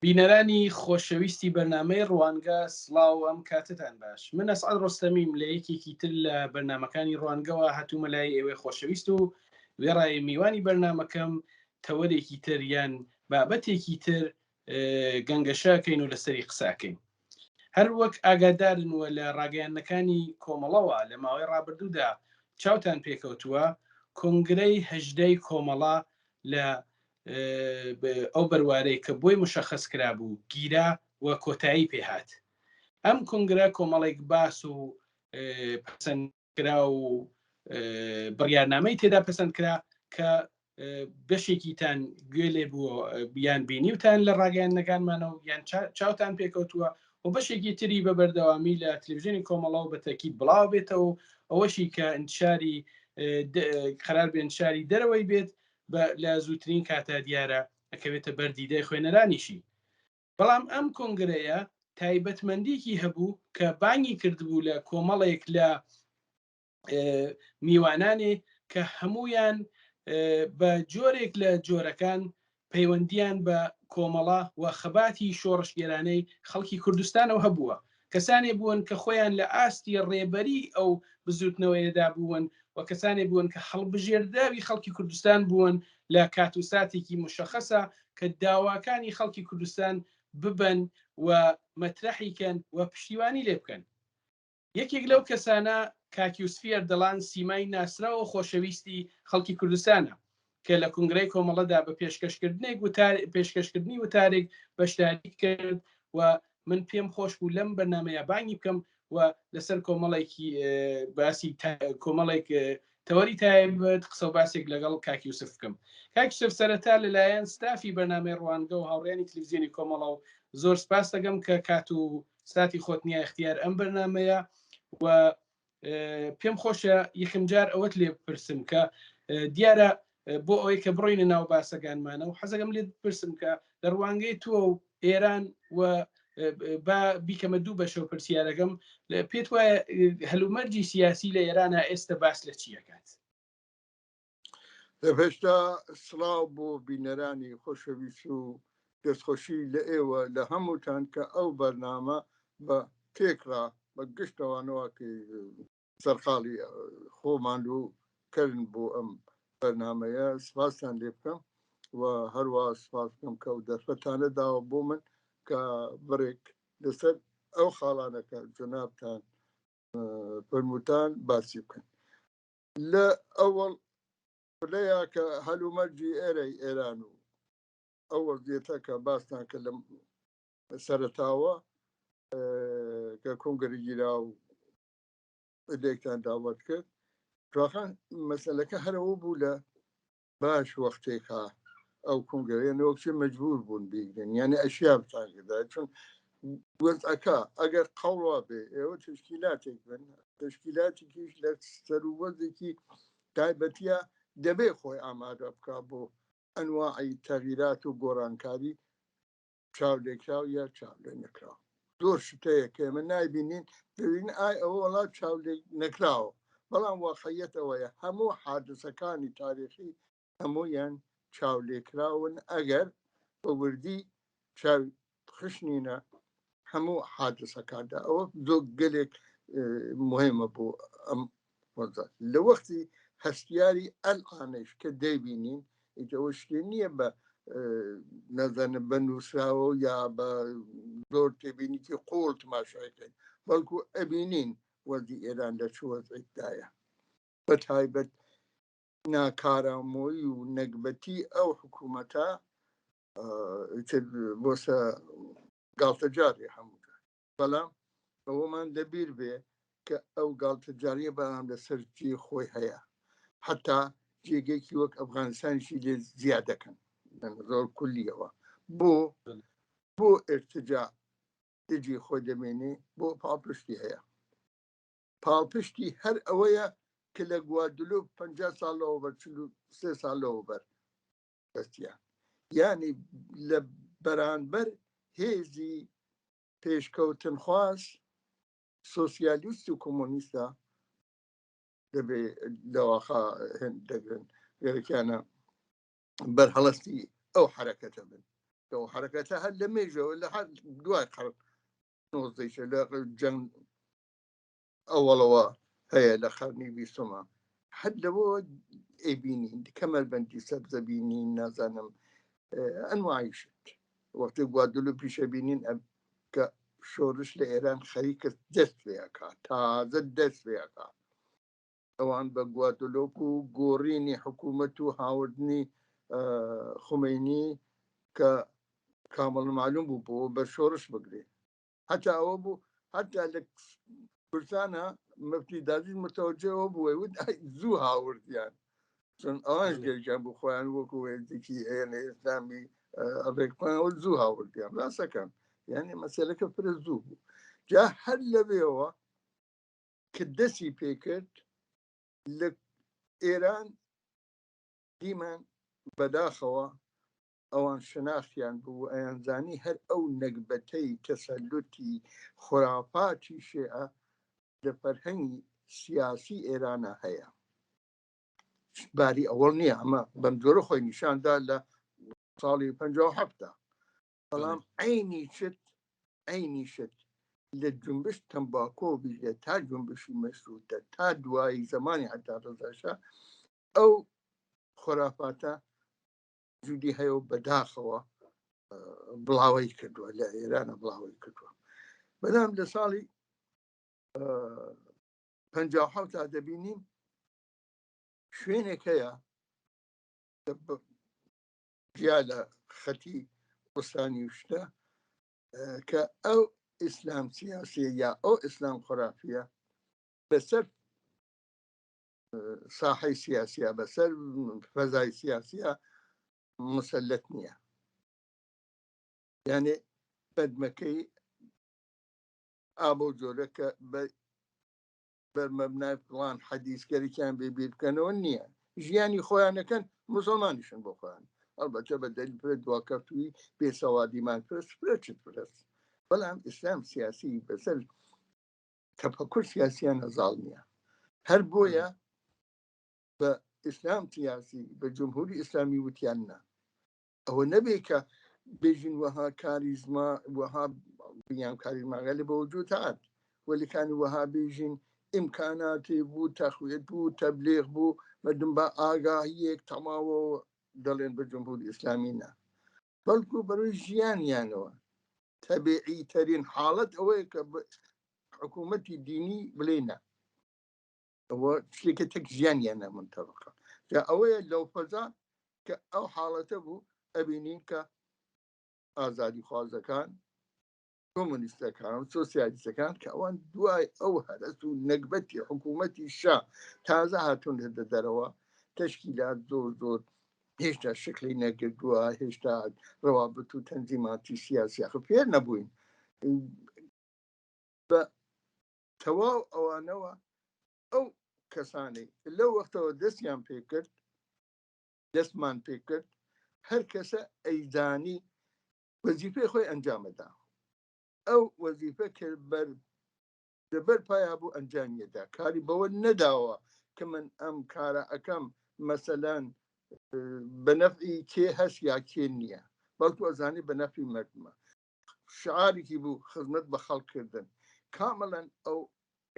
بینەرانی خۆشەویستی بەرنامەی ڕوانگە سڵاو ئەم کاتتان باش. من ئەسعەد ڕۆستەمیم لە یەکێکی تر لە بەرنمەکانی ڕوانگەوە هاتوومە لای ئێوەی خۆشەویست و وێڕای میوانی بەرنمەکەم تەوەرێکی تر یان بابەتێکی تر گەنگەشەکەین و لەسەری قساکەین. هەر وەک ئاگادارن وە لە ڕاگەیاندنەکانی کۆمەڵەوە لە ماوەی ڕابردوودا چاوتان پێکەوتووە کۆنگرەی هەژدەی کۆمەڵە لە ئەو بەروارەی کە بۆی مشەخص کرابوو گیرا و کۆتایی پێهات. ئەم کۆنگرە کۆمەڵێک باس و پەسەندکرا و بڕیارنامەی تێدا پەسەند کرا کە بەشێکیتان گوێ لێ بووە بیان بینیوتان لە ڕاگەیاندنەکانمانەوە یان چاوتان پێکەوتووە و بەشێکی تری بە بەردەوامی لە تەلەڤیزیۆنی کۆمەڵەوە بە تەکید بڵاو بێتەوە ئەوەشی کە انتشاری قەرار بێ انتشاری دەرەوەی بێت لە زووترین کاتە دیارە ئەکەوێتە بەردیدەی خوێنەرانیشی. بەڵام ئەم کۆنگرەیە تایبەتمەندێکی هەبوو کە بانگی کردبوو لە کۆمەڵێک لە میوانانێ کە هەمویان بە جۆرێک لە جۆرەکان پەیوەندیان بە کۆمەڵە و خەباتی شۆڕشگێرانەی خەڵکی کوردستانەوە هەبووە. کەسانێ بوون کە خۆیان لە ئاستی ڕێبەری ئەو بزوتنەوەیەدا بوون و کەسانێ بوون کە هەڵبژێرداوی خەڵکی کوردستان بوون لە کات و ساتێکی مشەخەسە کە داواکانی خەڵکی کوردستان ببن و مەترەحیکەن و پشتیوانی لێ بکەن. یەکێک لەو کەسانە کاکیوسفی ئەردەڵان سیمای ناسراوە خۆشەویستی خەڵکی کوردستانە کە لە کنگرەی کۆمەڵەدا بە پێشکەشکردنی وتارێک بەشداری کرد و من پێم خۆش بوو لەم بەرنامەیە بانگی بکەم و لەسەر کۆمەڵێکی باسی کۆمەڵێک تەوەری تایبەت قسە و باسێک لەگەڵ کاکیوسف بکەم. کاکیوسف سەرەتا لەلایەن ستافی بەرنامەی ڕوانگە و هاوڕێنی تەلەڤیزیۆنی کۆمەڵە و زۆر سپاس دەکەم کە کات و ساتی خۆت نیە اختیار ئەم بەرنامەیە و پێم خۆشە یەکەم جار ئەوەت لێ بپرسم کە دیارە بۆ ئەوەی کە بڕۆینە ناو باسەکانمانە و حەزەکەم لێ بپرسم کە لە ڕوانگەی تۆ و ئێران و با بیکەمە دوو بەشەوە پرسیارەکەم پێت وایە هەلومەرجی سیاسی لە ئێرانە ئێستا باس لە چیەکات؟ لە پێشتا سڵاو بۆ بینەرانی خۆشەویست و دەستخۆشی لە ئێوە لە هەمووتان کە ئەو بەرنامە بە تێکرا بە گشتەوانەوە سەرخاڵی خۆمان و کردن بۆ ئەم بەرنامەیە سپاسان لێ بکەم و هەروە سپاس بکەم کە و دەرفەتانە داوە بۆ من کە بڕێک لەسەر ئەو خاڵانەکە جەنابتان فەرمووتان باسی بکەن. لە ئەوڵ لەیە کە هەلومەرجی ئێرەی ئێران و ئەو وەزیەتە کە باستان کە لە سەرەتاوە کە کۆنگەری گیرا و لێکتان داوەت کرد ڕاخان مەسەلەکە هەرەوە بوو لە باش وەختێکا ئەو کۆنگەرێنەوەکچی مەجبور بوون بیگرن یعنی ئەشیا بتانگدا چون وەزعەکە ئەگەر قەڵوا بێ ئێوە تشکیلاتێک بن تشکیلاتێکیش لە سەر و وەزێکی تایبەتیە دەبێ خۆی ئامادە بکە بۆ ئەنواعی تەغیرات و گۆڕانکاری چاولێکراو یا چاولێ نەکراوە. زۆر شتەیە کە ئێمە نایبینین دەبین ئای ئەوە وڵات چاولێ نەکراوە بەڵام واقعیەتەوەیە هەموو حادثەکانی تاریخی هەموویان چاولێکراون ئەگەر بە وردی چاو خشنینە هەموو حادثەکاندا ئەوە زۆر گەلێک مهمە بۆ ئەم وەزە لە وەختی هەستیاری ئەلعانش کە دەیبینین ئەوە شتێ نییە بە نەزانە بە نووسراوە یا بە زۆر تێبینیکی قوڵ تماشاکەین بەڵکو ئەبینین وەزی ئێران لە چ وەزعێکدایە بە تایبەت ناکارامۆیی و نەکبەتی ئەو حکوومەتە بۆسە گاڵتەجاری هەموو بەڵام ئەوەمان لەبیر بێ کە ئەو گاڵتەجاریە بەڵام لەسەر جێ خۆی هەیە حتا جێگەیەکی وەک ئەفغانستانیشی لێ زیاد دەکەن زۆر کولیەوە بۆ ئێرتجا دژی خۆی دەمێنێ بۆ پاڵپشتی هەیە پاڵپشتی هەر ئەوەیە کە لە گوادلو 50 ساڵەوە بەر 3 ساڵەوە بەر بەستیان یعنی لە بەرانبەر هێزی پێشکەوتن خواست سۆسیالیست و کۆمۆنیستە دەبێ لەواخا هێن دەگرن گەرەکیانە بەرهەڵستی ئەو حرەکەتە بن تو حركتها هل لم يجوا ولا حد دواي خرب نوضيش لا جن أول هي لخرني بسمع حد لو إبيني كمل بنتي سبزبيني نازنم أنواع يشت وقت قادلو بيشبينين كشورش لإيران خريكة دست فيها تازة دست فيها طبعا بقوادلوكو قوريني حكومته هاوردني خميني كامل معلوم بو بشورش بقري حتى أبو حتى لك برسانة مفتي دازي متوجه أبو ود زو هاورد يعني چون آنش گرچن بو خوان وکو ذکی يعني إسلامي أبيكمان والزو هاورد يعني لا سكن يعني مسألة كفر الزو جا هل بيوا كدسي بيكت لك إيران ديما بداخوا ئەوان شناختیان بوو ئەیانزانی هەر ئەو نەکبەتەی تەسەلوتی خورافاتی شێعە لە فەرهەنگی سیاسی ئێرانە هەیە باری ئەوەڵ نییە ئەمە بەم جۆرە خۆی نیشاندا لە ساڵی 57 بەڵام عینی شت لە جنبش تەمباکۆ بیلێ تا جنبشی مەشروتە تا دوایی زمانی حتا ڕزاشە ئەو خورافاتە جودی هەیە و بەداخەوە بڵاوی کردووە لە ئێرانە بڵاوی کردووە بەدام لە ساڵی 57 دەبینیم شوێنێک هەیە جیا لە خەتی قوستانی شتە کە ئەو ئیسلام سیاسیە یا ئەو ئیسلام خورافیە بەسەر ساحەی سیاسیە بەسەر فەزای سیاسیە مسلط نییە یعنی بەدمەکەی ئابۆ جۆرە کە بەرمەبنای فڵان حەدیثگەرێکیان بێبیر بکەنەوە نییە ژیانی خۆیانەکەن مسلمانیشن بۆ خۆیان ئەلبەتە بە دەلیل پرە دواکەوتووی بێسەوادیمان پرست بەڵام ئیسلام سیاسی بەسەر تەفەکر سیاسیان هەزاڵ نییە هەر بۆیە بە ئیسلام سیاسی بە جمهوری ئیسلامی وتیان نا ئەوە نەبێ کە بێژین وەها کاریزما وەها بنیام کاریزماگە لە بەوجود هات وەلیکانی وەها بێژین ئیمکاناتی بوو تەخوێت بوو تەبلیغ بوو مەدم بە ئاگاهیەک تەماوە دەڵێن بە جمهوری ئیسلامی نا بەڵکو بەروی ژیانیانەوە تەبیعی تەرین حاڵەت ئەوەیە کە حکوومەتی دینی بڵێنە ئەوە شتێکە تەک ژیانیانە منتەبقە جا ئەوەیە لەو فەزا کە ئەو حاڵەتە بوو ئەبینین کە ئازادی خوازەکان کۆمونیستەکان سۆسیالیستەکان کە ئەوان دوای ئەو هەرس و نەکبەتی حکوومەتی شا تازە هاتوون دەرەوە تەشکیلات زۆر هێشتا شکلی نەگردووە هێشتا ڕەوابط و تەنزیماتی سیاسی فێر نەبووین بە تەواو ئەوانەوە ئەو کەسانی لەو وەختەوە دەستمان پێکرد هەر کەسە ئەیزانی وەزیفەی خۆی ئەنجامەدا ئەو وەزیفە کە لەبەر پایا بوو ئەنجامیەدا کاری بەوە نەداوە کە من ئەم کارە ئەەکەم مەسەلەن بە نەفعی کێ هەست یا کێ نییە بەڵکو ئەزانی بە نەفعی مردمە شعارێکی بوو خزمەت بە خەڵکردن کامەڵەن ئەو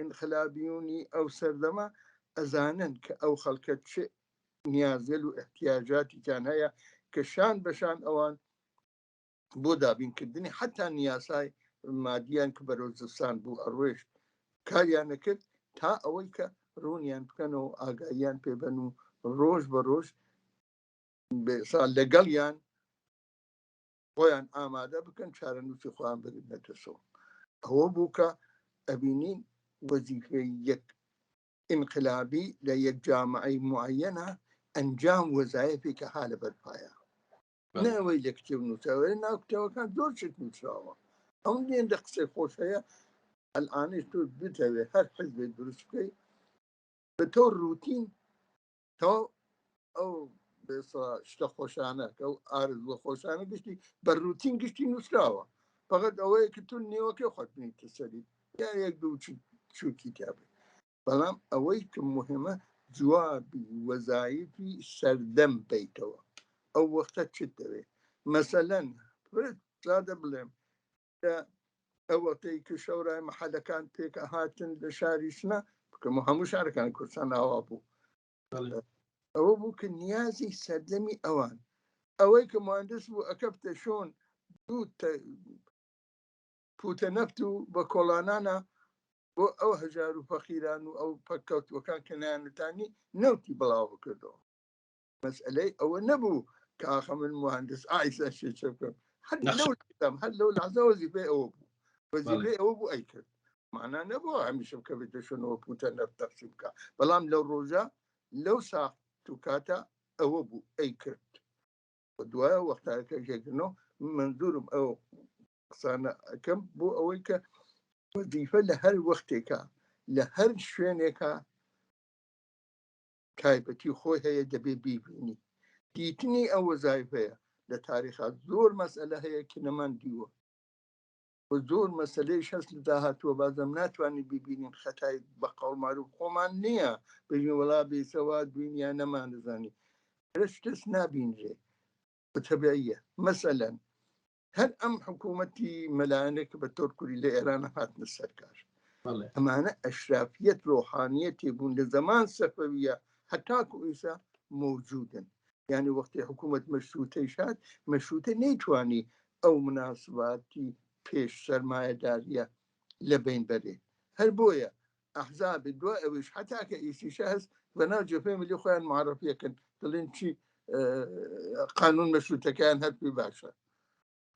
انقلابیونی ئەو سەردەمە ئەزانن کە ئەو خەڵکە چه نیازل و احتیاجاتیان هەیە کە شان بەشان ئەوان بۆ دابینکردنی حتا نیاسای مادیان کە بەرۆزستان بوو ئەڕۆیش کاریانە کرد تا ئەوەی کە ڕوونیان بکەنەوە ئاگاییان پێبەن و ڕۆژ بە ڕۆژ بێسال لەگەڵیان خۆیان ئامادە بکەن چارەنووسی خۆیان بگرنەتەسەوە ئەوە بوو کە ئەبینین وەزیفەی یەک انقلابی لە یەک جامعەی معەنە ئەنجام وەزایفێکە ها لە بەرپایە نەوەی لە کتێب نووسراوە ناو کتێبەکان زۆر شت نووسراوە ئەو لێندە قسەی خۆش هەیە ئەلئانەش تۆ بتەوێ هەر حزبێک دروست بکەی بە تۆ ڕوتین تۆ ئەو شتە خۆشانە کە ئەو ئارزووە خۆشانە گشتی بە ڕوتین گشتی نووسراوە فقط ئەوەیە کە تو نێوەکەی خۆت بنیتە سەری یا یەک دوو چووکی تابێت بەڵام ئەوەی کە مهمە جوابی وەزایفی سەردەم بیتەوە ئەو وەختە چت دەوێت مەسەلەن زادە بڵێم ئەوەتەی کە شەورای مەحەلەکان پێکە هاتن لە شاری سنە بکەم هەموو شارەکان کوردستان ئاوا بوو ئەوە بوو کە نیازی سەردەمی ئەوان ئەوەی کە مهندس بوو ئەکەفتە شۆن دوو پوتە نەفت و بە کۆڵانانە بۆ ئەو هەژار و فەقیران و ئەو پەککەوتوەکان کە نانەتانی نەوتی بڵاو بکردەوە مەسئلەی ئەوە نەبوو کە ئاخە من مهندس ئایسا شێچە بکەم هەر لەو لەحزە وەزیفەی ئەوە بوو وەزیفەی ئەوە بوو ئەی کرد معنە نەبووە هەمیشە بکە بێتە شوێنەوە پوتە نەفت تەقسیم بکە بەڵام لەو ڕۆژە لەو ساعت و کاتە ئەوە بوو ئەی کرد دوایە وەختارەکە ژێگرنەوە منزورم ئەو قسانە ئەەکەم بۆ ئەوەی کە وەزیفە لە هەر وەختێکە لە هەر شوێنێکە تایبەتی خۆی هەیە دەبێ بیبینی دیتنی ئەو وەزایفەیە لە تاریخا زۆر مەسئلە هەیە کە نەمان دیوە زۆر مەسلەی شەست داهاتووە بازم ناتوانانی ببینین خەتای بە قەڵماروف خۆمان نییە بژین وڵا بێسەوات بووینیان نەمان دەزانی شتەس نابینرێ بتەبعیە مەسەلەن هەر ئەم حکوومەتی مەلایەنێک بە تۆرکوری لە ئێرانە هاتنە سەرکار ئەمانە ئەشرافیەت ڕۆحانیەتی بوون لە زەمان سەفەویە هەتاکو ئیسا موجودن یعنی وەختی حکوومەت مەشروتەی شات مەشروتە نەیتوانی ئەو مناسباتی پێش سەرمایەداریە لە بین بەرێ هەر بۆیە ئەحزابی دوای ئەوش حتاکە ئیسیشە هەست بەناو جبهەی ملی خۆیان معرفیەکەن دڵێن چی قانون مەشروتەکەیان هەر پێی باشە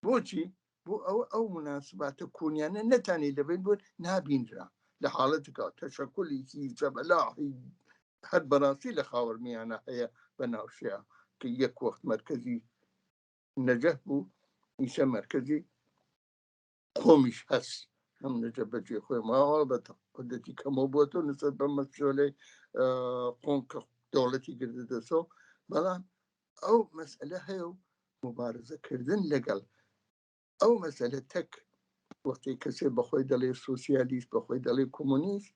بۆچی بۆ ئەو مناسباتە کۆنیانە نەتانی لەبین بوون نابینرا لە حاڵەتەکە تەشەکولیکی جەبەلاحی هەر بەڕاستی لە خاوەرمیانە هەیە بەناوشەیە کە یەک وەخت مرکزی نەجەف بوو ئیشە مرکزی خۆمیش هەست ئەم نەجە بەجێ خۆی ماوە بە قودەتی کەمەوە بۆتۆ نسبەت بە مەسئولەی قۆم کە دەوڵەتی گردە دەسەوە بەڵام ئەو مەسئلە هەیە و مبارزەکردن لەگەڵ ئەو مەسئلە تەک وەختی کەسێ بەخۆی دەڵێ سۆسیالیست بەخۆی دەڵێ کۆمۆنیست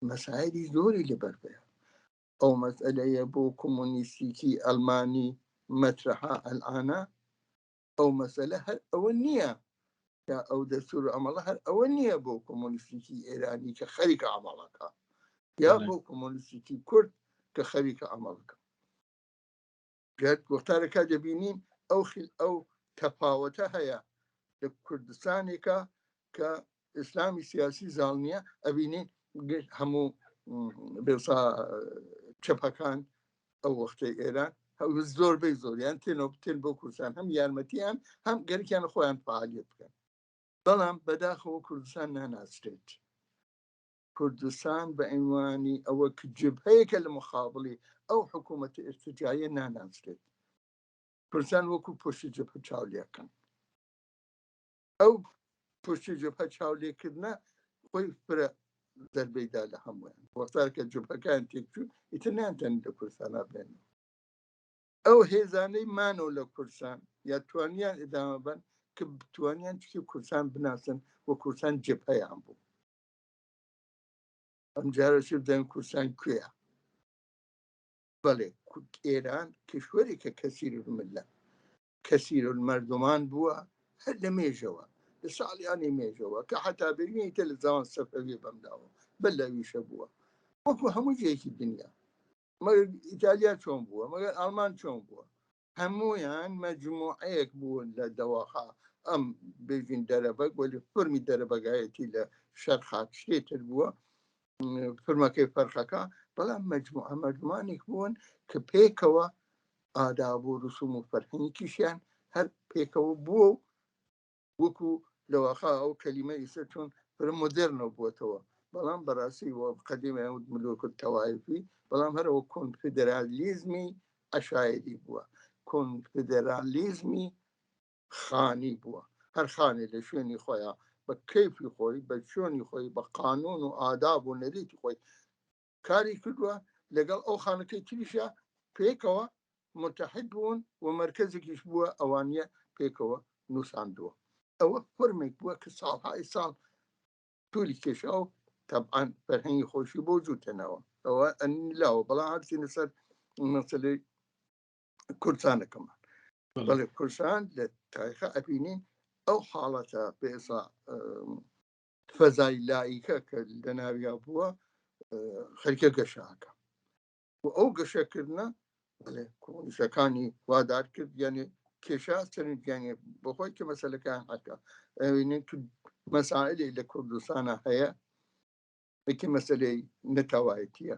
مەسائلی زۆری لەبەر بێ ئەو مەسئلەیە بۆ کۆمۆنیستیکی ئەلمانی مەترەحا ئەلعانە ئەو مەسئلە هەر ئەوە نییە کە ئەو دەستور ئەمەڵە هەر ئەوە نییە بۆ کۆمۆنیستیکی ئێرانی کە خەریکە ئەمەڵەکە یا بۆ کۆمۆنیستیکی کورد کە خەریکە ئەمەڵەکە وەختارەکە دەبینین ئەو تەفاوەتە هەیە لە کوردستانێکە کە ئیسلامی سیاسی زاڵ نییە ئەبینین هەموو بێسا چەپەکان ئەو وەختەی ئێران زۆربەی زۆریان تێن بۆ کوردستان هەم یارمەتیان هەم گەرکیان خۆیان فعالیت بکەن بەڵام بەداخەوە کوردستان ناناسرێت کوردستان بە عنوانی ئەوە کە جبهەیەکە لە مخابڵی ئەو حکوومەتە ئێرتجاعیە ناناسرێت کوردستان وەکو پشتی جبهە چاولێکن ئەو پشتی جبهە چاولێکردنە خۆی فرە دەربەیدا لە هەمویان وەختار کە جبهەکان تێکچوون ئیتر نانتەن لە کوردستانە بێن ئەو هێزانەی مانەوە لە کوردستان یا توانیان ئێدامە بن کە توانیان چی کوردستان بناسن و کوردستان جبهەیان بوو ئەم جارەشی بدەن کوردستان کوێیە بەڵێ ئێران کشوەرێکە کەسیر المەردمان بووە هەر لە مێژەوە لە ساڵیانی مێژەوە کە حتا ببینیتە لە زاوان سەفەوی بەمداوە بەر لەویشە بووە وەکو هەموو جێکی دنیا مەگەر ئیتالیا چۆن بووە مەگەر ئەڵمان چۆن بووە هەمویان مەجموعەیەک بوون لە دەواخا ئەم بێژین دەرەبەک وەلی فرمی دەرەبەگایەتی لە شەرخات شتێتر بووە فرمەکەی فەرخەکە بەڵام مەجموعانێک بوون کە پێکەوە ئاداب و ڕسوم و فەرهەنگیشیان هەر پێکەوە بووە و وەکو لەواخا ئەو کەلیمە ئیسە چۆن فرە مۆدێرنەوە بووەتەوە بەڵام بەڕاستی وە قەدیمە ملوکت تەوایفی بەڵام هەرەوە کۆنفیدرالیزمی عەشایری بووە کۆنفیدرالیزمی خانی بووە هەر خانێ لە شوێنی خۆیان بە کەیفی خۆی بە شوێنی خۆی بە قانون و ئاداب و نەریتی خۆی کاری کردووە لەگەڵ ئەو خانەکەی تریشە پێکەوە متحد بوون و مەرکەزێکیش بووە ئەوانیە پێکەوە نووساندووە ئەوە فەرمێک بووە کە ساڵهای ساڵ تووری کێشا و تەبعاً فەرهەنگی خۆشی بۆ جووتەنەوە ئەوە ئەنیلاوە بەڵام هەرچینە سەر مەسەلەی کوردستانەکەمان بەڵێ کوردستان لە تاریخە ئەبینین ئەو حاڵەتە پێسا فەزای لایکە کە لە ناویا بووە خەریکە گەشاکە و ئەو گەشەکردنە بڵێ کۆمیشەکانی وادار کرد یعنی کێشا سەرنجیانێ بەخۆی کە مەسەلەکان حەکە ئەوینێن تو مەسائلێ لە کوردستانە هەیە وەکی مەسەلەی نەتەوایەتیە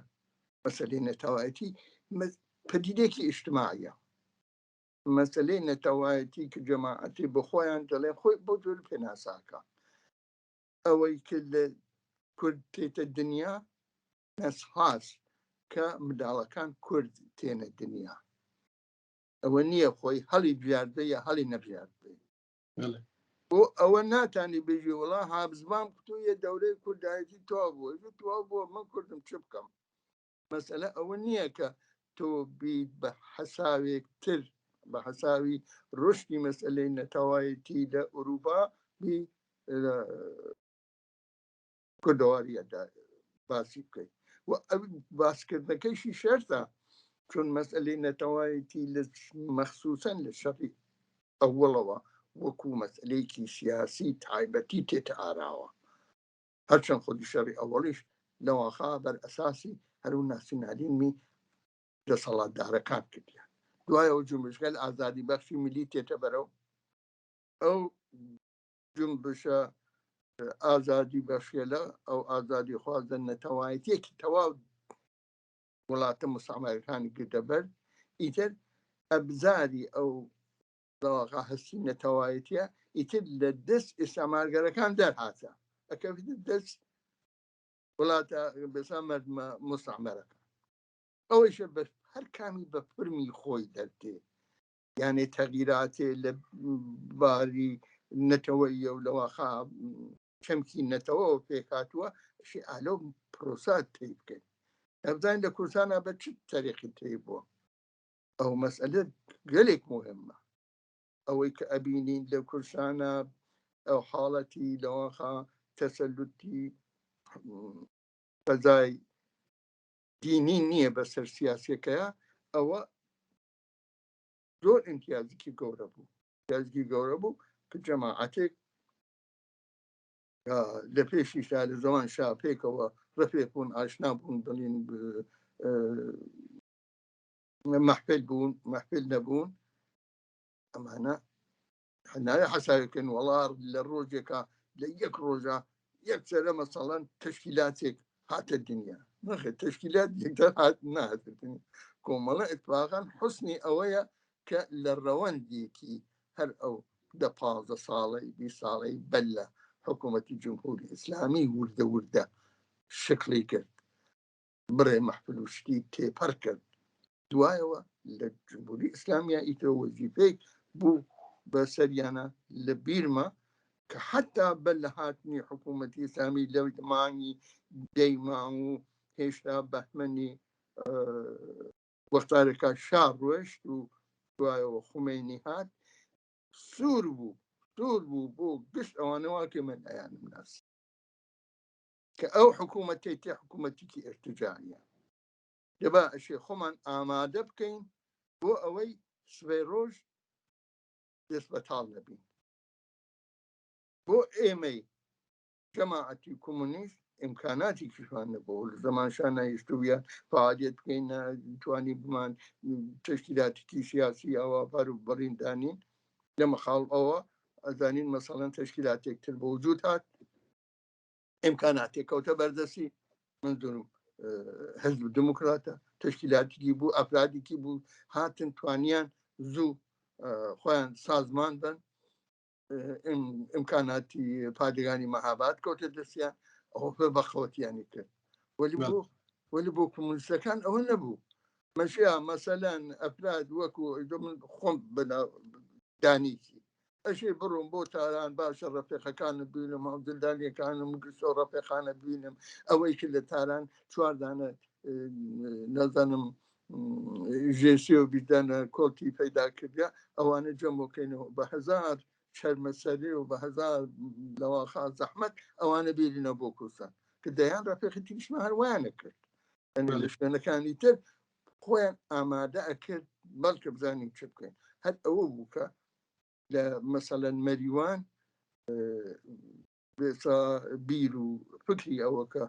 مەسەلەی نەتەوایەتی پەدیدێکی ئیجتیماعیە مەسەلەی نەتەوایەتی کە جەماعەتی بەخۆیان دەڵێ خۆی بۆ دوور پێناساکە ئەوەی کرد لە کورد تێتە دنیا نەسحاس کە منداڵەکان کورد تێنە دنیا ئەوە نییە خۆی هەڵی بژاردە یا هەڵی نەبژاردە بۆ ئەوە ناتانی بێژی وڵا هابزبام قوتویە دەورەی کوردایەتی توا بووە توا بووە من کوردم چ بکەم مەسەلە ئەوە نییە کە تۆ بیت بە حەساوێکتر بە حەساوی ڕشتی مەسئلەی نەتەوایەتی لە ئوروپا بی کوردەواریەدا باسی بکەیت و باسکردنەکەیشی شەرتە چون مەسئلەی نەتەوایەتی لە مەخسوسەن لە شەڕی ئەوڵەوە وەکو مەسئلەیەکی سیاسی تایبەتی تێتە ئاراوە هەرچەند خودی شەڕی ئەوڵیش لەواخا بەر ئەساسی هەرو ناسیۆنالیزمی دەسەڵاتدارەکان کردیان دوایەوە جنبشگەل ئازادی بەخشی ملی تێتە بەرەو ئەو جنبشە ئازادی بەخشێلە ئەو ئازادی خوازە نەتەوایەتیەکی تەواو وڵاتە مستەعمەرەکانی گرتە بەر ئیتر ئەبزاری ئەو دەواقع هەستی نەتەوایەتیە ئیتر لە دەست ئیستعمارگەرەکان دەرهاتە ئەکەوێت دەست وڵاتە بەسا مەردمە مستەعمەرەکان ئەوەیشە بە هەر کامی بە فرمی خۆی دەرتێ یعنی تەغییراتێ لە باری نەتەوەیە و لەواخا چەمکی نەتەوەەوە پێکاتووە شی ئالۆ پرۆسات تێی بکەین ئەبزانین لە کوردستانە بە چ تەریقی تێی بووە ئەو مەسئلە گەلێک مهمە ئەوەی کە ئەبینین لە کوردستانە ئەو حاڵەتی لەواخا تەسەلوتی فەزای دینی نییە بەسەر سیاسەکەیە ئەوە زۆر ئیمتیازێکی گەورە بوو کە جەماعەتێک لە پێشیشا لە زەمان شا پێکەوە ڕەفێک بوون ئاشنا بوون بڵین مەحفل نەبوون ئەمانە هەنایە حەساویکەن وەڵار لە ڕۆژێکە لە یەک ڕۆژە یەکسەرە مەسەڵەن تەشکیلاتێک هاتە دنیا نەخێ تەشکیلات یەکدار هات نهاتە دنیا کۆمەڵە ئیتفاقاً حوسنی ئەوەیە کە لە ڕەوەندێکی هەر ئەو 15 ساڵەی 20 ساڵەی بەلە حکوومەتی جمهوری ئیسلامی وردە شکلی کرد بڕێ مەحفل و شتی تێپەر کرد دوایەوە لە جمهوری ئیسلامیە ئیترە وەزیفەی بوو بە سەریانە لە بیرمە کە حتا بەر لە هاتنی حکوومەتی ئیسلامی لە مانگی دەیما و هێشتا بەهمەنی وەختارێکە شار ڕۆیشت و دوایەوە خومینی هات سوور بوو بۆ گشت ئەوانەوە کە من ئەیانم ناس کە ئەو حکوومەتی تێ حکوومەتێکی ئێرتجاعیە دەبا ئەشێ خۆمان ئامادە بکەین بۆ ئەوەی سبەی ڕۆژ دەست بەتاڵ نەبین بۆ ئێمەی جەماعەتی کۆمونیست ئیمکاناتی کیشان نەبوو لە زەمانشان نایشتوویە فعالیت بکەین توانی بمان تەشکیلاتێکی سیاسی ئەوە بەر و بەڕیندانین لە مەخاڵ ئەوە ئەزانین مەسەڵەن تەشکیلاتێکتر بە وجود هات ئیمکاناتێک کەوتە بەردەستی منزورم حزب دموکراتە تەشکیلاتێکی بوو ئەفرادێکی بوو هاتن توانیان زوو خۆیان سازمان بن ئیمکاناتی پادگانی مەهاباد کەوتە دەستیان ئەوە پێ بەخەوەتیانی کرد وەلی بۆ کۆمونیستەکان ئەوە نەبوو مەشیە مەسەلەن ئەفراد وەکو من خۆم دانیکی ئەشێ بڕۆم بۆ تاران باشە ڕەفێقەکانت بینم هەڵدلدانیەکانم گرسۆ ڕەفێقانە بینم ئەوەی کرد لە تاران چواردانە نەزانم ژێسی و بیدانە کۆڵتی پەیدا کردیا ئەوانە جەمۆکەینەوە بە هەزار شەرمەسەری و بە هەزار لەواخا زەحمەت ئەوانە بێرینە بۆ کوردستان کە دەیان ڕەفێقی تریشمە هەروایانە کرد لە شوێنەکانی تر خۆیان ئامادە ئەکرد بەڵکە بزانین چ بکەین هەر ئەوە بوو کە لە مەسەلەن مەریوان بێسا بیر و فکری ئەوە کە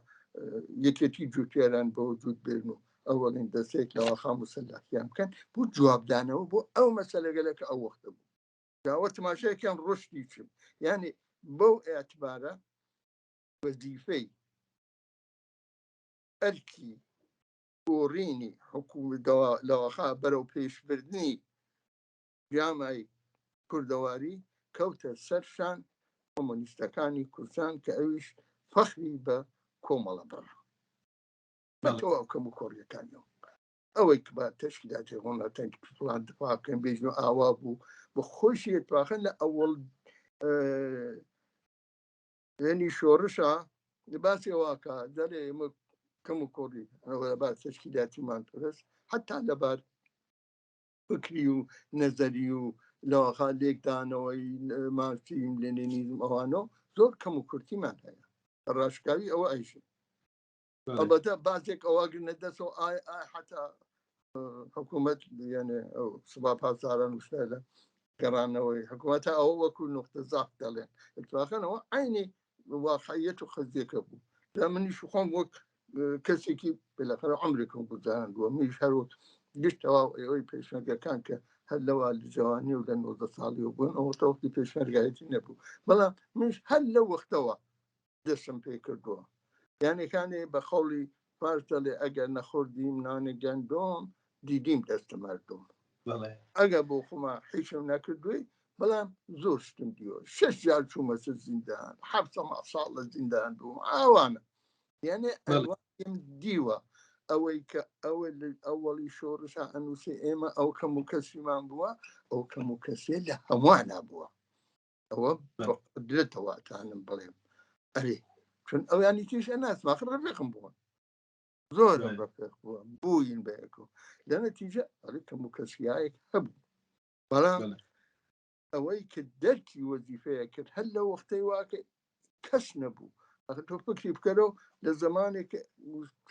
یەکێتی جوتێران بە وجود بێن و ئەوەڵین دەستێک لەوە خام و سەلاحیان بکەن بۆ جوابدانەوە بۆ ئەو مەسەلەگەلەکە ئەو وەختە بوو داوە تماشایەکیان ڕشتی چم یعنی بەو ئێعتبارە وەزیفەی ئەرکی گۆڕینی لەوەخا بەرەو پێشبردنی جامای کوردەواری کەوتە سەرشان کۆمۆنیستەکانی کوردستان کە ئەویش فەخری بە کۆمەڵە بڕ بەتەوە ئەو کەم و کۆڕیەکانیەوە ئەوەی کە بە تەشکیلاتی وڵاتان پلان دفاعکەن بێژن و ئاوا بوو بە خۆشی اتفاقەن لە ئەوڵ یعنی شۆڕشە باسی ئەوواکە دەرێ ئێمە کەم و کۆڕی ئەوە لەبار تەشکیلاتیمان پرست حتا لەبار فکری و نەزەری و لەوەخا لێکدانەوەی مارکسیزم لێنینیزم ئەوانەوە زۆر کەم و کورتیمان هەیە ڕاشکاوی ئەوە ئەیشن البته بازێک ئەوواگرنە دەستەوە حتا حکوومەت یعنی ئەو سبا پاسداران وشتە گەڕانەوەی حکوومەتە ئەوە وەکو نقطە زاف دەڵێن اتفاقەنەوە عینی واقعیەت و خەزیەکە بوو دا منیش خۆم وەک کەسێکی بەلاخەرە عمرێکم گوزاران بووە منیش هەروە گشتەوە ئەوەی پێشمەرگەکان کە هەر لەوە لە جوانی و لە 90 ساڵی و بوون ئەوە تەوەختی پێشمەرگایەتی نەبوو بەڵام منیش هەر لەو وەختەوە دەستم پێ کردووە یانەکانی بە خەڵی پاش دەڵێ ئەگەر نەخۆردیم نانە گەندۆم دیدیم دەستە مردم ئەگە بۆ خۆما هیچم نەکردووی بەڵام زۆر شتم دیوە 6 جار چوومەسە زیندان 7 ساڵ لە زیندان بووم ئەوانە یعنی ئەوەم دیوە ئەوەی کە ئەوە ئەوەڵی شۆڕشە ئەنووسێ ئێمە ئەو کەم و کەسیمان بووە ئەو کەم و کەسێ لە هەمووانە بووە ئەوە درێتەوەتانم بڵێم ئەرێ چون ئەویانی تیشە ناسماخر ڕێقم بووە زۆرم ڕفێق بووە بووین بەیەکۆ لە نەتیجە ئەڵی کەم و کەسیایەک هەبوو بەڵام ئەوەی کە دەرکی وەزیفەیە کرد هەر لە وەختەی واکە کەس نەبوو تۆ فکری بکەرەوە لە زمانێک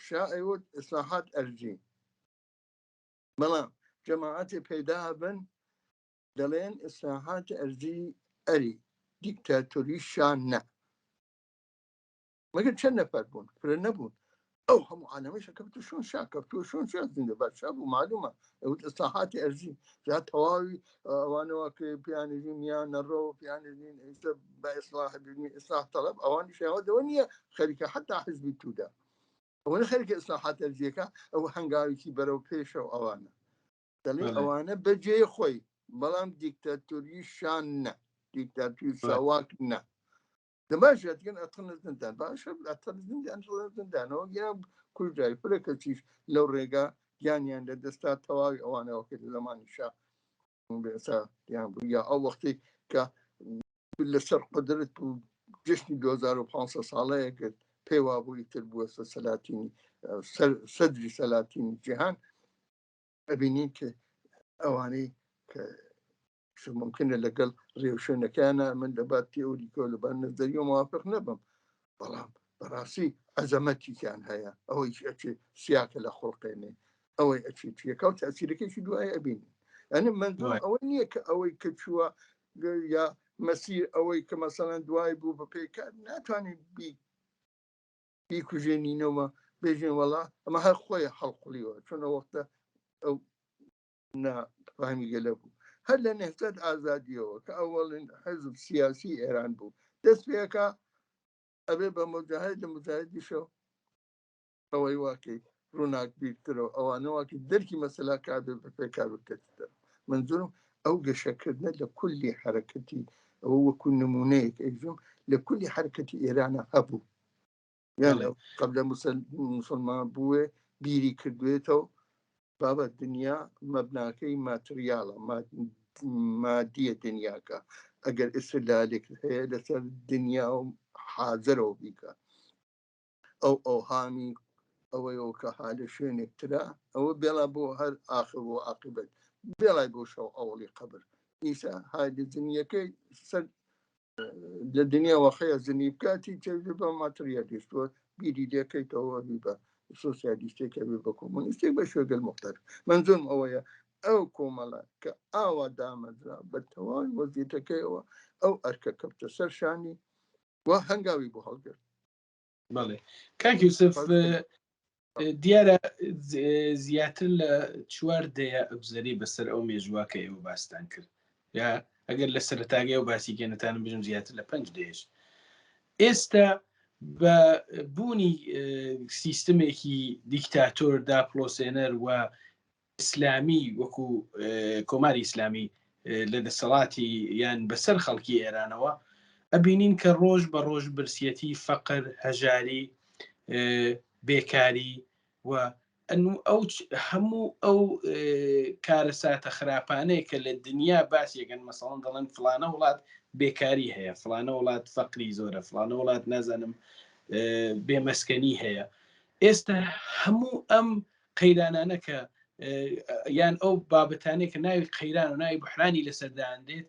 شائەوە ئیسلاحات ئەرجی بەڵام جەماعەتێ پەیدا بن دەڵێن ئیسلاحات ئەرجی ئەری دیکتاتۆری شان نە مەگەر چەند نەفەر بوون فرە نەبوون ئەو هەموو عالەمەی شەکەوتە شۆن شاکەوتووە شۆن شازیندە باشا بوو معلومە ئەوت ئیسلاحاتی ئەرجی جا تەواوی ئەوانەوە کە پیانژین یان نەڕۆ پیانژین بە ئیسلاح ببینی ئیسلاح تەڵەب ئەوانی شێوەدەوە نییە خەریکە حتا حزبی توودا ئەوەنە خەریکە ئیسلاحات ئەرجیەکە ئەوە هەنگاوێکی بەرەو پێشەوە ئەوانە دەڵێن ئەوانە بەجێ خۆی بەڵام دیکتاتۆری شان نە دیکتاتوری ساواک نە دەباشێتگەن ئەتەنە زندان باشە ئەتەن زندانەوە گیان کوژای فرە کەسیش لەو ڕێگا گیانیان لە دەستا تەواوی ئەوانەوە کرد لە زمانی شا بێسا دیان بوو یا ئەو وەختی کە لەسەر قدرت و جشنی 2500 ساڵەیە کرد پێوا بووی تر بووە سەلاتینی سەدری سەلاتینی جیهان ئەبینین کە ئەوانەی کە ممکنە لەگەڵ ڕێوشێنەکانە من لەبات تێوریکۆ لەبار نەزەری و موافق نەبم بەڵام بەڕاستی ئەزەمەتیان هەیە ئەوەی ئەچێ سیاکە لە خۆڵقێنێ ئەوەی ئەچی چیەکە و تەسیرەکەیشی دوای ئەبینی ئەنی منزوم ئەوە نییە کە ئەوەی کە چووە یا مەسیر ئەوەی کە مەسەڵەن دوای بوو بە پێکات ناتوانین بیکوژێنینەوە بێژێن وەڵا ئەمە هەر خۆی هەڵقوڵیەوە چون ئەوەختە ئەو نافامی گەلە بوو هەر لە نهزەت ئازادیەوە کە ئەوڵین حزب سیاسی ئێران بوو دەست پێەکە ئەبێ بە مجاهد لە مجاهدیشە ئەوەی واکەی ڕووناک بیرترەوە ئەوانەوەکی دەرکی مەسەلا کابێ بە پێکارکەتتر منزورم ئەو گەشەکردنە لە کولی حرەکەتی ئەوە وەکو نمونەیەک ئەیژم لە کولی حرەکەتی ئێرانە هەبوو یان قبل مسلمان بووێ بیری کردوێتەوە بابە دنیا مەبناکەی ماتریاڵە مادیە دنیاکە ئەگەر ئستدلالێک هەیە لەسەر دنیا و حاضرەوە بیکە ئەو ئەوهامی ئەوەیەوە کە حالە شوێنێکترا ئەوە بێڵا بۆ هەر ئاخر بۆ عاقبەت بێڵای بۆ شەو ئەوڵی قبر ئیسا هادی دنیەکەی سەر لە دنیاوە خەیە زنی بکاتی تێ بە ماتریالیستوە بیری لێکەیتەوە بی بە سۆسیالیستێکە بێ بە کۆمۆنیستێک بە شوێگەل مختەر منزۆم ئەوەیە ئەو کۆمەڵە کە ئاوا دامەزرا بە تەواوی وەزیەتەکەیەوە ئەو ئەرکە کەوتە سەر شانی و هەنگاوی بۆ هەڵگرت. بەڵێ کاک یوسف دیارە زیاتر لە 4 دەیە ئەبزەری بەسەر ئەو مێژواکە ئێوە باستان کرد یا ئەگەر لە سەرتاگەی و باسی گەنەتانم بژم زیاتر لە 5 دێش. ئێستا بە بوونی سیستمێکی دیکتاتۆر داپلۆسێنەر و ئیسلامی وەکو کۆماری ئیسلامی لە دەسەڵاتی یان بەسەر خەڵکی ئێرانەوە ئەبینین کە ڕۆژ بە ڕۆژ برسیەتی فەقر هەژاری بێکاری و هەموو ئەو کارەساتە خراپانەیە کە لە دنیا باسیەکەن مەسەڵەن دەڵێن فلانە وڵات بێکاری هەیە فلانە وڵات فەقری زۆرە فلانە وڵات نازانم بێمەسکەنی هەیە. ئێستا هەموو ئەم قەیرانانە کە یان ئەو بابەتانەیە کە ناوی قەیران و ناوی بحرانی لەسەردان دێت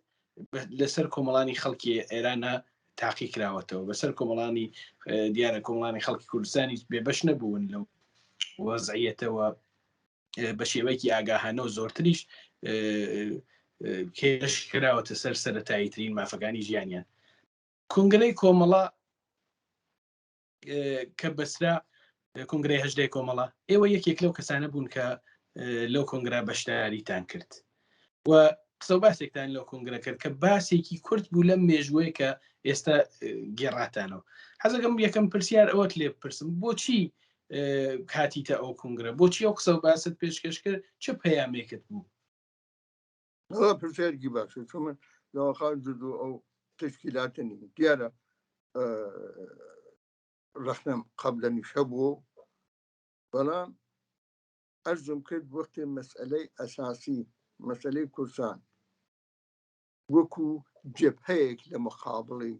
لەسەر کۆمەڵانی خەڵکی ئێرانە تاقی کراوەتەوە بەسەر کۆمەڵانی دیارە کۆمەڵانی خەڵکی کوردستانی بێبەش نەبوون لەو وەزعیەتەوە بە شێوەیەکی ئاگاهانە و زۆرتریش کێش کراوەتە سەر سەرەتایی ترین مافەکانی ژیانیان. کنگرەی کۆمەڵە کە بەسرا کنگرەی هەژدەی کۆمەڵە ئێوە یەکێک لەو کەسانە بوون کە لەو کنگرا بەشداریتان کرد و قسە باسێکتان لەو کنگرە کرد کە باسێکی کورت بوو لەم مێژوەیە کە ئێستا گێڕاتانەوە. حەزەکەم یەکەم پرسیار ئەوەت لێ بپرسم بۆچی کاتیتە ئەو کنگرە بۆچی ئەو قسە و باست پێشکەش کرد چه پەیامێکت بوو؟ پرسیارێکی باشە چون من لەوەخان جدو ئەو تشکیلاتنی دیارە رەخنەم قەبلەنیش هەبوو بەڵام ئەرزم کرد وەختێ مەسئلەی ئەساسی مەسئلەی کوردستان وەکو جەبهەیەک لە مقابڵی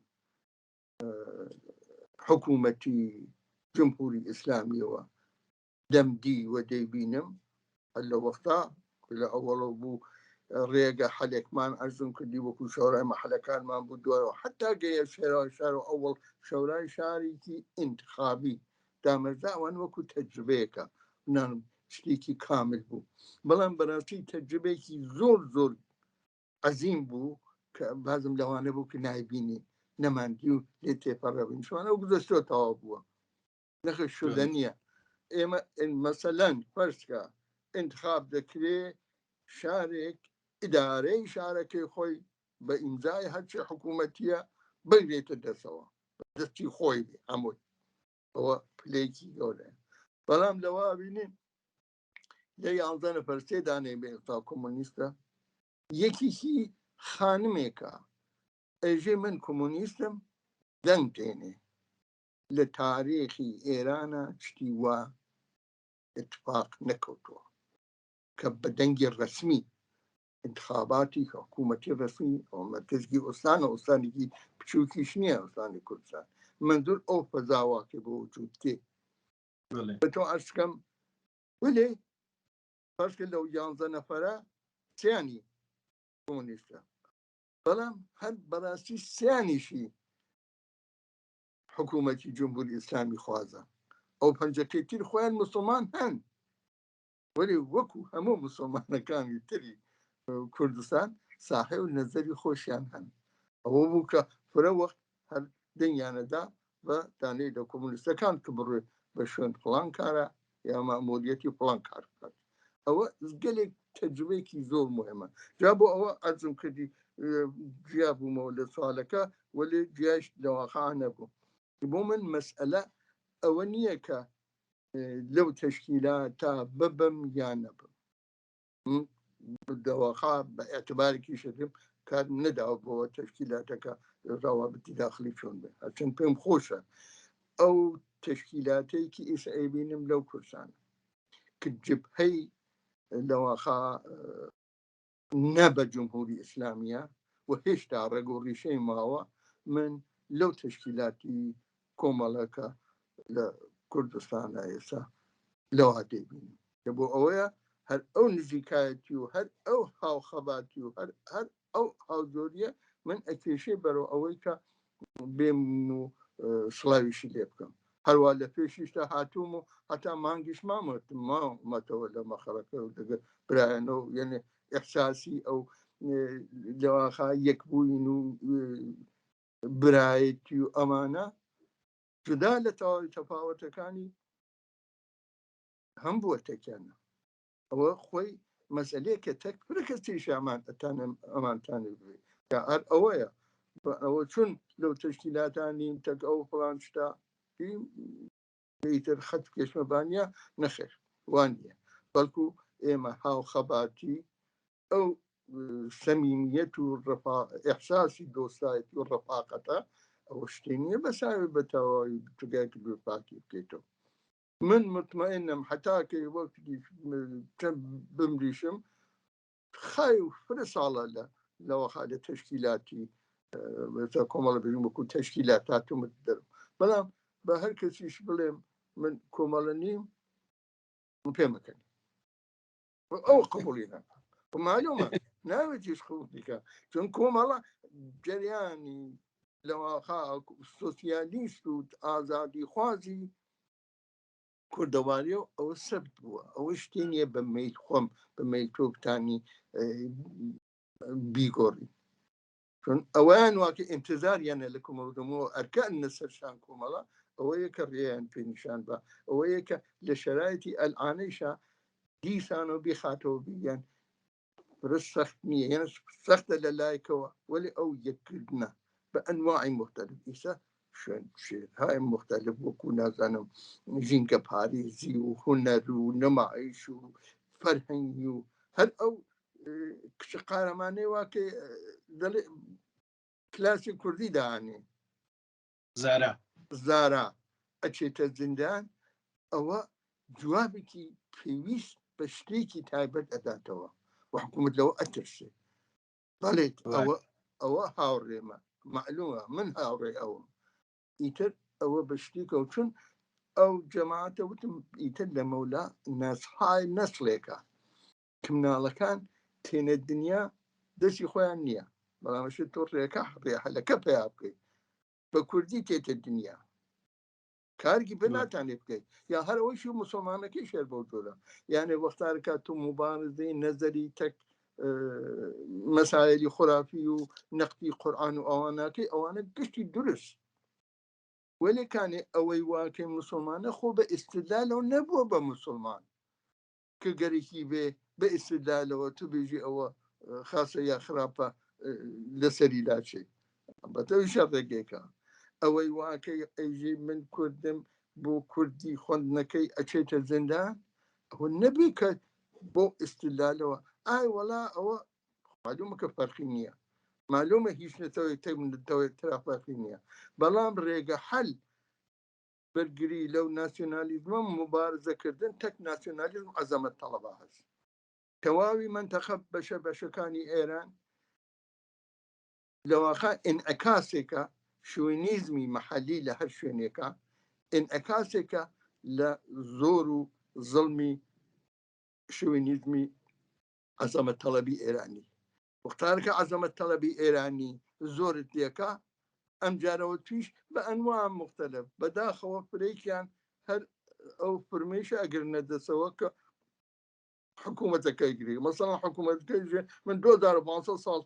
حکوومەتی جمهوری ئیسلامیەوە دەمدی و دەیبینم لە وەختا لە ئەوەڵە بوو ڕێگە حەلێکمان ئەرزم کردی وەکو شەورای مەحەلەکانمان بوو دوایەوە حتا گەیە شێراوی شار و ئەوڵ شەورای شارێکی ئینتخابی دامەزراوان وەکو تەجربەیەکە نانم شتێکی کامل بوو بەڵام بەڕاستی تەجربەیەکی زۆر زۆر عەزیم بوو کە بازم لەوانە بوو کە نایبینی نەماندی و لێ تێپەڕەبین شوانە و گذەشتۆ تەوا بووە نەخش شدە نییە. ئێمە مەسەلەن فەرزکە انتخاب دەکرێ شارێک ئیدارەی شارەکەی خۆی بە ئیمزای هەرچی حکوومەتیە بگرێتە دەستەوە دەستی خۆی بێ هەمووی ئەوە پلەیەکی گەورەیە. بەڵام لەوە بینین لە 11 نەفەر سێ دانەی بە ئێستا کۆمۆنیستە یەکیشی خانمێکە ئەژێ من کۆمۆنیستم دەنگ دێنێ لە تاریخی ئێرانە شتی وە اتفاق نەکەوتووە کە بە دەنگی ڕەسمی انتخاباتی حکوومەتی ڕەسمی ئەو مەرکەزی ئۆستانە ئۆستانێکی بچووکیش نییە ئۆستانی کوردستان منزور ئەو فەزاواکە بۆ وجود تێ بە تۆ ئەشکەم ولێ پاشکە لەو 11 نەفەرە سیانی کۆمۆنیستە بەڵام هەر بەڕاستی سیانیشی حکوومەتی جمهوری ئیسلامی خوازە ئەو پەنجەکەی خۆیان موسڵمان هەن وەلی وەکو هەموو موسڵمانەکانی تری کوردستان ساحێ و نەزەری خۆشیان هەن ئەوە بوو کە فرە وەخت هەر دنیانەدا بە دانەی لە کۆمونیستەکان کە بڕێ بە شوێن فڵان کارە یا مەموریەتی فڵان کار بکات ئەوە گەلێک تەجربەیەکی زۆر مهمە جا بۆ ئەوە ئەرزم کردی جیا بوومەوە لە سوالەکە وەلی جیاش لەواقع نەبوو بۆ من مەسئلە ئەوە نییە کە لەو تشکیلاتە ببم یان نەبم دەواقع بە ئێعتبارێکی شەکەم کار نەداوە بۆەوە تشکیلاتەکە ڕاوابەتی داخلی چۆن بێ هەرچەند پێم خۆشە ئەو تشکیلاتەیەکی ئیش ئەیبینم لەو کورسانە کە جبهەی لەواقع نە بە جمهوری ئیسلامیە و هێشتا ڕێگۆڕیشەی ماوە من لەو تشکیلاتی کۆمەڵەکە لە کوردستانە ئێستا لەوا دەبینم کە بۆ ئەوەیە هەر ئەو نزیکایەتی و هەر ئەو هاوخەباتی و هەر ئەو هاوزۆریە من ئەکێشەی بەرەو ئەوەی کە بێم و سڵاویشی لێ بکەم هەروە لە پێشیشتا هاتووم و هەتا مانگیش مامەتەوە لە مەخەڵەکە و دەگەر برایەنەوە یعنی ئەحساسی ئەو لەواخا یەکبووین و برایەتی و ئەمانە جدا لە تەواوی تەفاوەتەکانی هەم بووە تەکیانە ئەوە خۆی مەسئلەیەکە تەک پرە کەسی شامان ئەمانتانە بێ یا هەر ئەوەیە ئەوە چون لەو تەشکیلاتانی تەک ئەو فڵان شتا ئیتر خەت کێشمەبانیە نەخێر وان نیە بەڵکو ئێمە هاو خەباتی ئەو سەمیمیەت و ئەحساسی دۆستایەتی و ڕەفاقەتە ئەوە شتێ نییە بەساوی بە تەواوی تگایکی بپاکی بکەیتەوە من مطمئنم حتاکە وەکتی بمریشم خای و فرە ساڵە لەوەخا لە تەشکیلاتی کۆمەڵە بژم وەکو تەشکیلات هاتوومت دەرم بەڵام بە هەر کەسیش بڵێم من کۆمەڵە نیم پێمەکەن ئەو قبولیە معلومە ناوێتیش خوبیکە چون کۆمەڵە جریانی لەواخا سۆسیالیست و ئازادی خوازی کوردەواری و ئەوە سەبت بووە ئەوە شتێنیە بە مەیت خۆم بە مەیتۆکتانی بیگۆڕی چون ئەویان واکە ئینتزاریانە لە کۆمەڵدەمەوە ئەرکان نەسەرشان کۆمەڵە ئەوە یەکە ڕێیان پێنیشان بە ئەوە یەکە لە شەرایەتی ئەلعانەیشە دیسانەوە بێخاتەوە بیان فرست سەخت نییە یعنی سەختە لە لایکەوە ولی ئەو یەککردنە بە ئەنواعی مختلف ئیسا شێرهای مختلف وەکو نازانم ژینکە پارێزی و هونەر و نەمایش و فەرهەنگی و هەر ئەو کچ قارەمانەی واکە دەڵێ کلاسی کوردی داهانێ زارا ئەچێتە زیندان ئەوە جوابێکی پێویست بە شتێکی تایبەت ئەداتەوە و حکوومەت لەوە ئەترسێ بەڵێت ئەوە هاوڕێمە معلومە من هاوڕێ ئەوم ئیتر ئەوە بە شتی کەوتون ئەو جەماعەتە وتم ئیتر لە مەولا نەسحای نەسڵێکە کمناڵەکان تێنە دنیا دەستی خۆیان نییە بەڵامش تۆ ڕێەکە ڕێحەلەکە پیا بکەیت بە کوردی تێتە دنیا کارگی بە ناتانێ بکەیت یا هەرەوەیشی و مسلمانەکەی شێر بەو جۆرە یانێ وەختارکە تو مبارزەی نەزەری تەک مەسایلی خورافی و نەقتی قورئان و ئەوانەکەی ئەوانە گشتی درست وەلێکانێ ئەوەی واکەی مسلمانە خۆ بە ئیستدلالەوە نەبووە بە مسلمان کە گەرەکی بێ بە ئیستدلالەوە تو بێژی ئەوە خاصە یا خراپە لەسەری لاچێ بەتەویشە ڕێگێکە ئەوەی واکەی ئەیژێ من کوردم بۆ کوردی خوێندنەکەی ئەچێتە زیندان ئەوە نەبێ کە بۆ ئیستدلالەوە ئای وەڵا ئەوە معلومە کە فەرقی نییە معلومە هیچ نەتەوەی تەوەی ترا فەرقی نییە بەڵام ڕێگە حەل بەرگری لەو ناسیۆنالیزمە مبارزەکردن تەک ناسیۆنالیزم عەزەمەت تەڵەبا هەست تەواوی منتەخە بەشە بەشەکانی ئێران لەواخا ئینعکاسێکە شوێنیزمی مەحەلی لە هەر شوێنێکە ئینعکاسێکە لە زۆر و زڵمی شوێنیزمی عەزەمەت تەڵەبی ئێرانی وەختارکە عەزەمەت تەڵەبی ئێرانی زۆرت لێکە ئەم جارەوە تویش بە ئەنواع مختلف بەداخەوە فرێکیان هەر ئەو فرمێشە ئەگرنە دەسەوە کە حکوومەتەکەی گری مەسەڵەن حکوومەتەکەی من 2500 ساڵ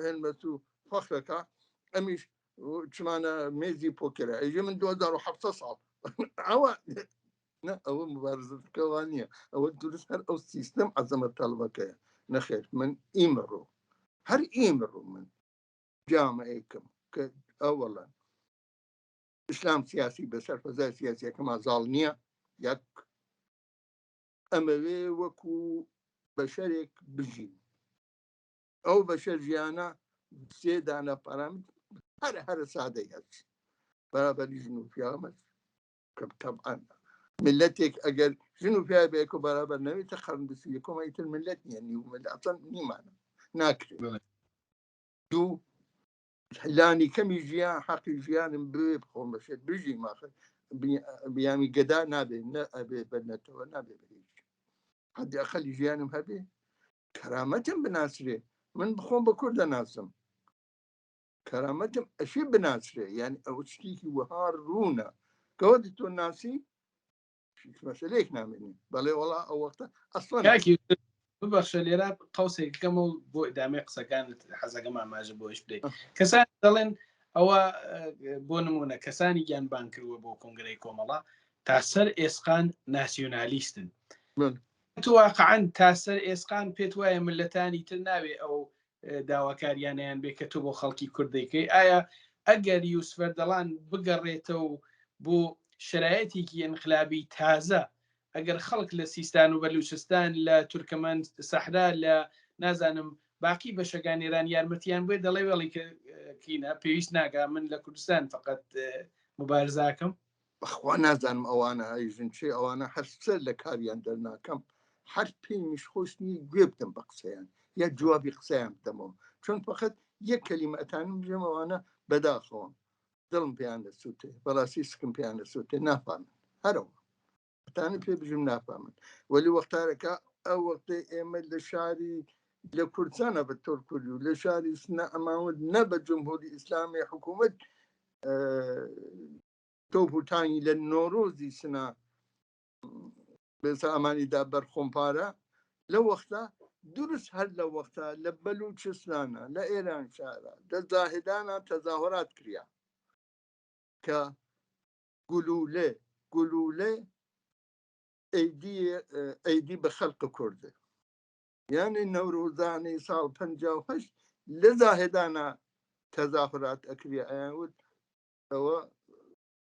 هێنمەت و فەخرەکە ئەمیش چمانە مێزی پۆکرە ئەیژێ من 2700 ساڵ ئەوە ئەوە مبارزەکەوان نییە ئەوە درست هەر ئەو سیستەم عەزەمەت تەڵەبەکەیە نەخێر من ئیمڕۆ هەر ئیمڕۆ من جامعەیەکم کە ئەوەڵەن ئیسلام سیاسی بەسەر فەزای سیاسیەکەما زاڵ نییە یەک ئەمەوێ وەکو بەشەرێک بژین ئەو بەشەر ژیانە سێ دانە پەرەمت هەرە سادەی هەست بەرابەری ژن و پیامەت کە تەبعەن ملەتێک ئەگەر ژن و پیاوە بەیەک و بەرابەر نەوێتە قەرن یەکۆمە ئیتر ملەت نییە ئەسڵەن نیمانە ناکرێت دوو لانی کەمی ژیان حەقی ژیانم بێ بخۆم بەشێت بژی ماخە بیامی گەدا نابێ نە ئەبێ بەرنەتەوە نابێ بەهیچ حەدی ئەقەلی ژیانم هەبێ کەرامەتم بناسرێ من بخۆم بە کورد دەناسم کەرامەتم ئەشێ بناسرێ یعنی ئەو شتێکی وەها ڕوونە کەوە تۆ ناسی مەسەلەیەک نامێنی بەڵێ وەڵا ئەو وەختە ئەسڵەن ببەخشە لێرە قەوسێکەکەم و بۆ ئیدامەی قسەکانت حەزەکەم ئاماژە بۆش بدەیت. کەسان دەڵێن ئەوە بۆ نمونە کەسانی گیانبان کردووە بۆ کۆنگرەی کۆمەڵە تا سەر ئێسقان ناسیۆنالیستن. تو واقعاً تا سەر ئێسقان پێت وایە ملەتانی تر ناوێ ئەو داواکاریانیان بێ کە تۆ بۆ خەڵکی کوردەکەی. ئایا ئەگەر یوسف ئەردەڵان بگەڕێتەوە بۆ شرایەتێکی انقلابی تازە، ئەگەر خەڵک لە سیستان و بەلوچستان لە تورکمان سەحرا لە نازانم باقی بەشەکان ئێران یارمەتیان بێ دەڵێ وەڵی کینە پێویست ناکە من لە کوردستان فقط مبارزاکەم. بەخوا نازانم ئەوانە ئەیژن چێ ئەوانە هەرسەر لە کاریان دەرناکەم هەر پێیش خۆشنی گوێ بدەم بە قسەیان یا جوابی قسەیان بدەمەوە چۆن فقط یەک کەلیمە ئەتانم بژێم ئەوانە بەداخەوە دڵم پێیان دەسووتێ بەڕاستی سکم پێیان دەسووتێ نافامن هەرەوە ئەتانە پێ بژم نافامن وەلی وەختارەکە ئەو وەختەی ئێمە لە شاری لە کوردستانە بە تۆر کوردی و لە شاری سنە ئەماوت نە بە جمهوری ئیسلامی حکوومەت تۆپوتانی لە نۆرۆزی سنە بێسا ئەمانیدا بەرخۆمپارە لە وەختە درست هەر لە وەختە لە بەلوچستانە لە ئێران شارە لە زاهدانە تەزاهۆرات کریا کە گولولێ ئەیدی بە خەڵقی کوردە یعنی نەورۆزانەی ساڵ 58 لە زاهدانە تەزاهۆرات ئەکریا ئەیانوت ئەوە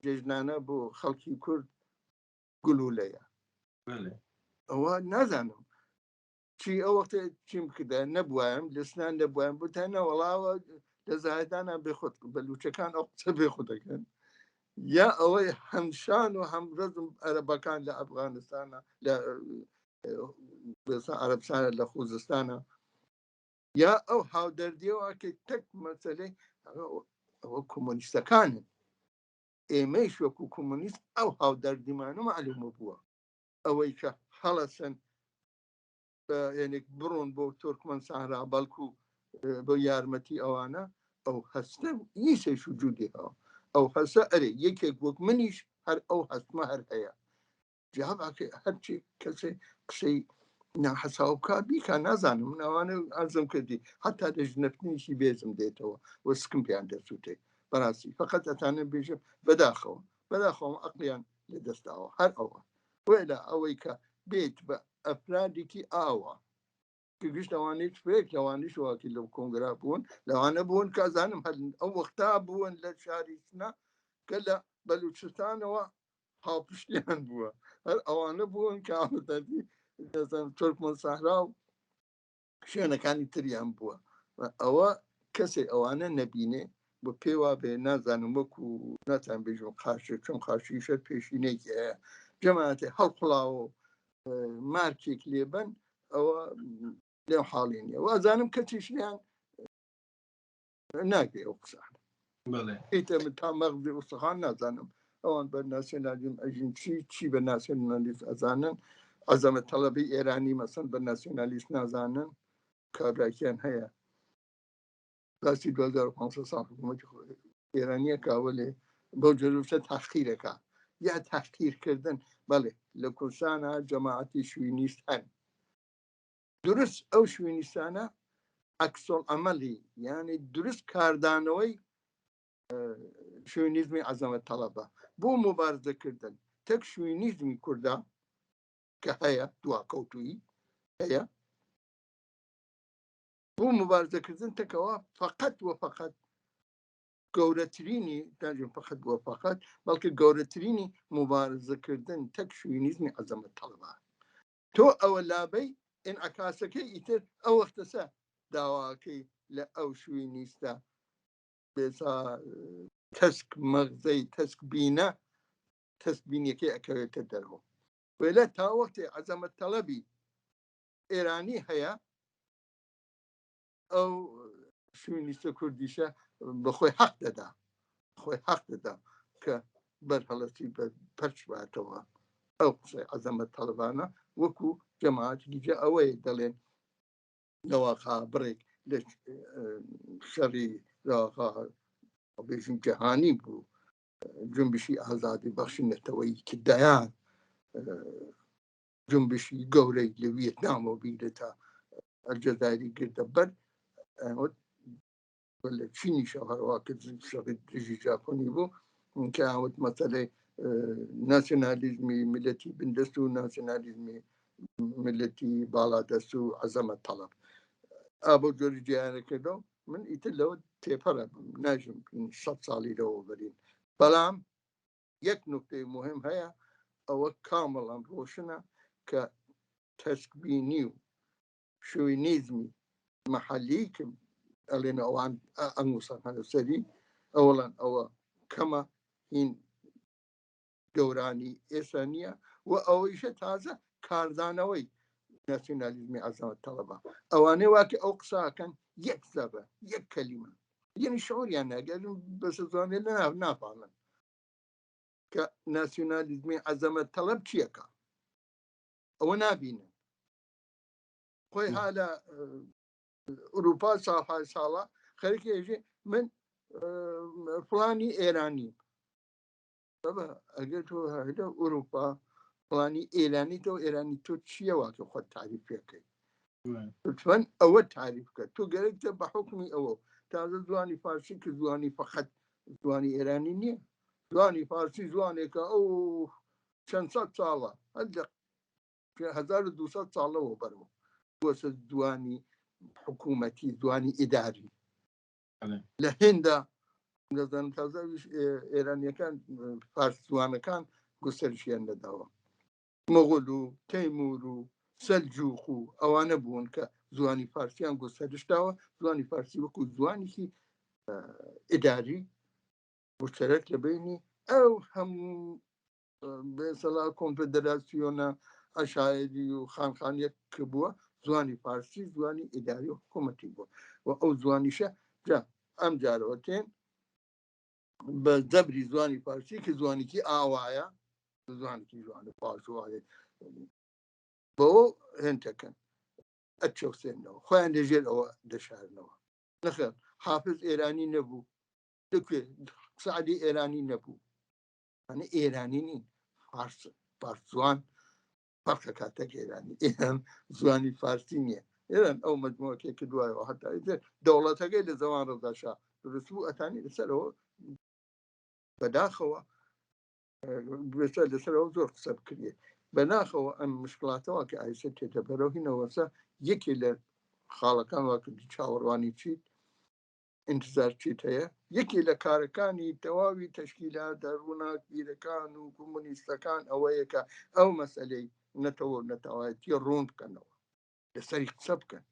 جێژنانە بۆ خەڵکی کورد گولولەیە ئەوە نازانم چی ئەو وەختە چیم کردە نەبوایم لەسنان دەبوایم بتانە وەڵاوە لە زاهدانە بێخۆت بەلوچەکان ئەو قسە بێخۆ دەکەن یا ئەوەی هەمشان و هەم ڕزم عەرەبەکان لە ئەفغانستانە لە عەرەبستانە لە خوزستانە یا ئەو هاودەردیەوە کە تەک مەسەلەی ئەوە کۆمۆنیستەکانن ئێمەش وەکو کۆمۆنیست ئەو هاودەردیمانە معلومە بووە ئەوەی کە هەڵەسن یعنی بڕۆن بۆ تورکمان ساحرا بەڵکو بۆ یارمەتی ئەوانە ئەو هەستە نیسەش وجودیەوە ئەو هەسە ئەرێ یەکێک وەک منیش هەر ئەو هەستمە هەر هەیە جواباکە هەرچی کەسێ قسەی ناحەساوبکە بیکە نازانم ناوانە ئەرزم کردی حتا لە ژنەفنیشی بێزم دێتەوە وەسکم پێیان دەسووتێ بەڕاستی فقط ئەتانە بێژم بەداخەوە ئەقلیان لە دەستاوە هەر ئەوە وێلا ئەوەی کە بێت بە ئەفرادێکی ئاوە گشت ئەوانەی فێک لەوانیش واکی لەو کۆنگرا بوون لەوانە بوون کازانم هەر ئەو وەختا بوون لە شاریسنا کە لە بەلوچستانەوە هاوپشتیان بووە هەر ئەوانە بوون کە ئامەدەردی تورکمان ساحرا و شوێنەکانی تریان بووە ئەوە کەسێک ئەوانە نەبینێ بۆ پێوا بێ نازانم وەکو ناتان بێژم قاشە چۆن قاشیشە پێشینێکی هەیە جەماعەتێ هەڵقڵاوە مارکێک لێبن ئەوە لێو حاڵی نییە وازانم کەچیشیان ناگێ ئەو قسان من تا مەغزی ئوستخان نازانم ئەوان بە ناسیۆنالیزم ئەژین چی بە ناسیۆنالیسم ئەزانن عەزەمەت تەڵەبی ئێرانی مەسەن بە ناسیۆنالیست نازانن کابراکیان هەیە داستی 2500 ساڵ حکوومەتی ئێرانیە کاوەلێ بەو جلوشە تاخیرەکە یا تاخیرکردن بەڵێ لە کوردستانە جەماعەتی شوینیست هەن درست ئەو شوێنیستانە ئەکسۆل ئەمەلی یعنی درست کاردانەوەی شوێنیزمی عەزەمەت تەڵەبە بۆ مبارزەکردن تەک شوێنیزمی کووردا کە هەیە دواکەوتویی هەیە بۆ مبارزەکردن تەکەوە فقط وە فقط گەورەترینی داژم فقط وە فقط بەڵکە گەورەترینی مبارزەکردن تەک شوێنیزمی عەزەمەت تەڵەبە تۆ ئەوە لابەی ئینعکاسەکەی ئیتر ئەو وەختەسە داواکەی لە ئەو شوێنیستە بێسا تەسک مەغزەی تەسک بینە تەسک بینیەکەی ئەکەوێتە دەرەوە وێلە تا وەختی عەزەمەت تەڵەبی ئێرانی هەیە ئەو شوێنیستە کوردیشە بەخۆی حەق دەدا کە بەرهەڵەتی بە پەرچ باتەوە ئەو قسەی عەزەمەت تەڵەبانە وەکو جەماعەتی دیکە ئەوەیە دەڵێن لەواقع بڕێک لە شەڕی بێژم جەهانی بوو جنبشی ئازادی بەخشینەتەوەی کردایان جنبشی گەورەی لە ڤیێتنامەوە بیرە تا ئەلجەزایری گردە بەر لە چینیشە هەروە کرد دژی ژاپۆنی بوو کە ئاوت مەسەلەی ناسیۆنالیزمی ملەتی بندەست و ناسیۆنالیزمی ملەتی باڵادەست و عەزەمەت تەڵەب بۆ جۆری جیانەکردەوە من ئیتر لەوە تێپەڕە ناژم 100 ساڵی لەوە بەرین بەڵام یەک نوکتەی مهم هەیە ئەوە کامەڵان ڕۆشنە کە تەسکبینی و شوینیزمی مەحەلی کە ئەڵێن ئەوان ئەنگوسان هەنە سەری ئەوڵان ئەوە کەمە هین گەورانی ئێستا نییە و ئەوەیشە تازە کاردانەوەی ناسیۆنالیزمی عەزەمەت تەڵەبە ئەوانەی واکە ئەو قساکەن یەک زەبە یەک کەلیمە یعنی شعوریان ناگەرن بەسە زانێ لە نافاڵن کە ناسیۆنالیزمی عەزەمەت تەڵەب چیەکە ئەوە نابینن خۆی هالە ئوروپا ساڵهای ساڵە خەریکی ئێژێ من فڵانی ئێرانی ئەگەر تۆ هەیە ئوروپا فڵانی ئێرانی تۆ ئێرانی تۆ چییە واکە خۆت تعریف پێکەی لطفەن ئەوە تعریف کرد تۆ گەرەکتە بە حکمی ئەوە تازە زوانی فارسی کە زوانی فەقەت زوانی ئێرانی نییە زوانی فارسی زوانێکە ئەو چەند سەد ساڵە هەر لە 1200 ساڵەوە بەرەوە بۆسە دوانی حکوومەتی دوانی ئیداری لە هێندا دەزان تازە ئێرانیەکان فارس زوانەکان گوستەرشیان دەداوە مۆغول و تەیمور و سەلجوق و ئەوانە بوون کە زوانی فارسیان گوستەرشداوە زوانی فارسی وەکو زوانێکی ئیداری مشترەک لە بینی ئەو هەموو بێسەڵا کۆنفدراسیۆنە عەشایری و خانخانیەک کە بووە زوانی فارسی زوانی ئیداری و حکوومەتی بووە و ئەو زوانیشە جا ئەم جارەوە تێن بە دەبری زوانی فارسی کە زوانێکی ئاوایە زوانێکی جوانە پاش وایە بەوە هێنتەکەن ئەچەوسێنەوە خۆیان لەژێر ئەوە دەشارنەوە نەخێر حافز ئێرانی نەبوو لەکوێ سعدی ئێرانی نەبوو ئەنە ئێرانی نین فارس زوان فەرقە کاتێک ئێرانی ئێران زوانی فارسی نییە ئێران ئەو مەجموعەکەی کردوایەوە هەتا دەوڵەتەکەی لە زەمان ڕەزاشا درست بوو ئەتانی لەسەرەوە بەداخەوە بێسەر لەسەرەوە زۆر قسە بکرێ بەناخەوە ئەم مشکلاتەوە کە ئایسە تێتە بەرەوهینەوەسە یەکێ لە خاڵەکان واکردی چاوەڕوانی چیت انتظار چیت هەیە یەکێ لە کارەکانی تەواوی تەشکیلات دەڕووناگیرەکان و کۆمۆنیستەکان ئەوەیە کە ئەو مەسئلەی نەتەوە نەتەوایەتی ڕوون بکەنەوە لەسەری قسە بکەن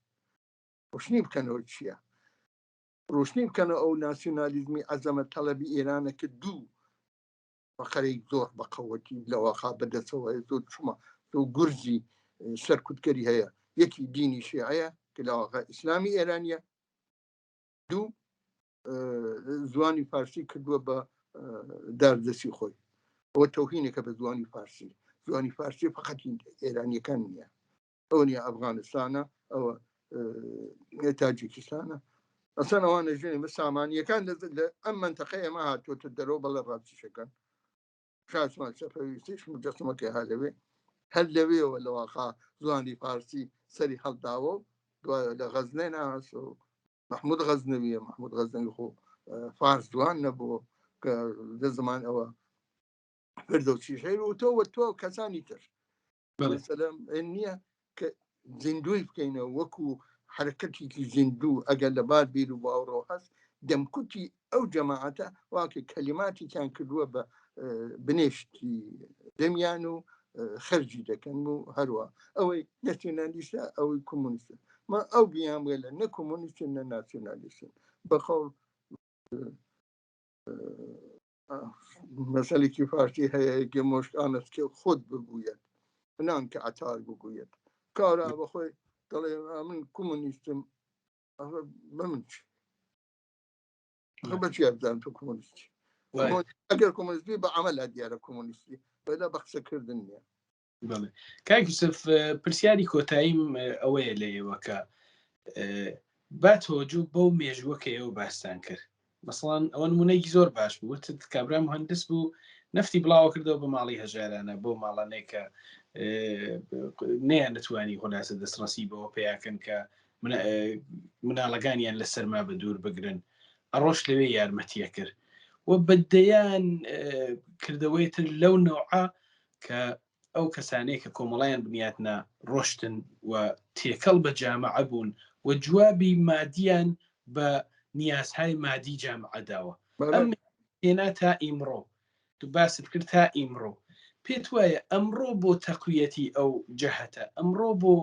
ڕۆشنی بکەنەوە چییە ڕۆشنی بکەنەوە ئەو ناسیۆنالیزمی عەزەمەت تەڵەبی ئێرانە کە دوو بەقەرەی زۆر بەقەوەتی لەوەخا بەدەستەوە زۆر چوومە زۆر گورزی سەرکوتکەری هەیە یەکی دینی شیعەیە کە لەواقع ئیسلامی ئێرانیە دوو زوانی فارسی کردووە بە داردەسی خۆی ئەوە تەوهینێکە بە زوانی فارسی فقط ئێرانیەکان نییە ئەو نیە ئەفغانستانە ئەوە تاجیکستانە ئەسەن ئەوانە ژێنێ بە سامانیەکان لە ئەم منتەقەی ئەمە هاتوۆتە دەرەوە بەڵە ڕاستیشەکەن شاسمان سەفەویستیش مجەسمەکەی هەلەوێ هەر لەوێەوە لەواقع زوانی فارسی سەری هەڵداوە و دوایە لە غەزنێ ناهاتۆ محمود غەزنەویە محمود غەزنەوی خۆ فارس جوان نەبووە کە لە زمان ئەوە فردەوسی شەیر و تۆ کەسانی تر سەلام نییە کە زیندوی بکەینەوە وەکو حرەکەتێکی زیندوو ئەگەر لە بار بیر و باوڕۆ هەست دەمکوتی ئەو جەماعەتە واکە کەلیماتێکیان کردووە بە بنێشتی دەمیان و خەرجی دەکەن و هەروە ئەوەی ناسیۆنالیستە ئەوەی کۆمۆنیستە ما ئەو بیان وێلە نە کۆمۆنیستن نە ناسیۆنالیستن بەخەڵ مەسەلێکی فارسی هەیە گەمۆشتانت کە خۆت بگوویەت نان کە عتار بگوویەت کارا بەخۆی دەڵێ من کۆمۆنیستم بە من چی بەچی ئەبزان تۆ کۆمۆنیستی ئەگەر کۆمۆنیستی بە عەمەلا دیارە کۆمۆنیستی بەدا بە قسەکردن نییە بەڵێ کاک یوسف پرسیاری کۆتاییم ئەوەیە لە ئێوەکە با تۆجوو بەو مێژووەکە ئێوە باستان کرد مەسەڵەن ئەوە نمونەیەکی زۆر باش بوو کابرا مهندس بوو نەفتی بڵاو کردەوە بە ماڵی هەژارانە بۆ ماڵانەیە کە نەیان نتوانی خلاصە دەستڕەسی بەوە پێیاکەن کە مناڵەکانیان لە سەرما بە دوور بگرن. ئەڕۆژ لەوێ یارمەتیە کرد و بەدەیان کردەوەی تر لەو نەوعە کە ئەو کەسانەیە کە کۆمەڵیان بنیاتنە ڕۆشتن و تێکەڵ بە جامعە بوون و جوابی مادیان بە نیازهای مادی جامعەداوە. ئەم هێنا تا ئیمڕۆ تو باست کرد تا ئیمڕۆ پێت وایە ئەمڕۆ بۆ تەقویەتی ئەو جەهەتە، ئەمڕۆ بۆ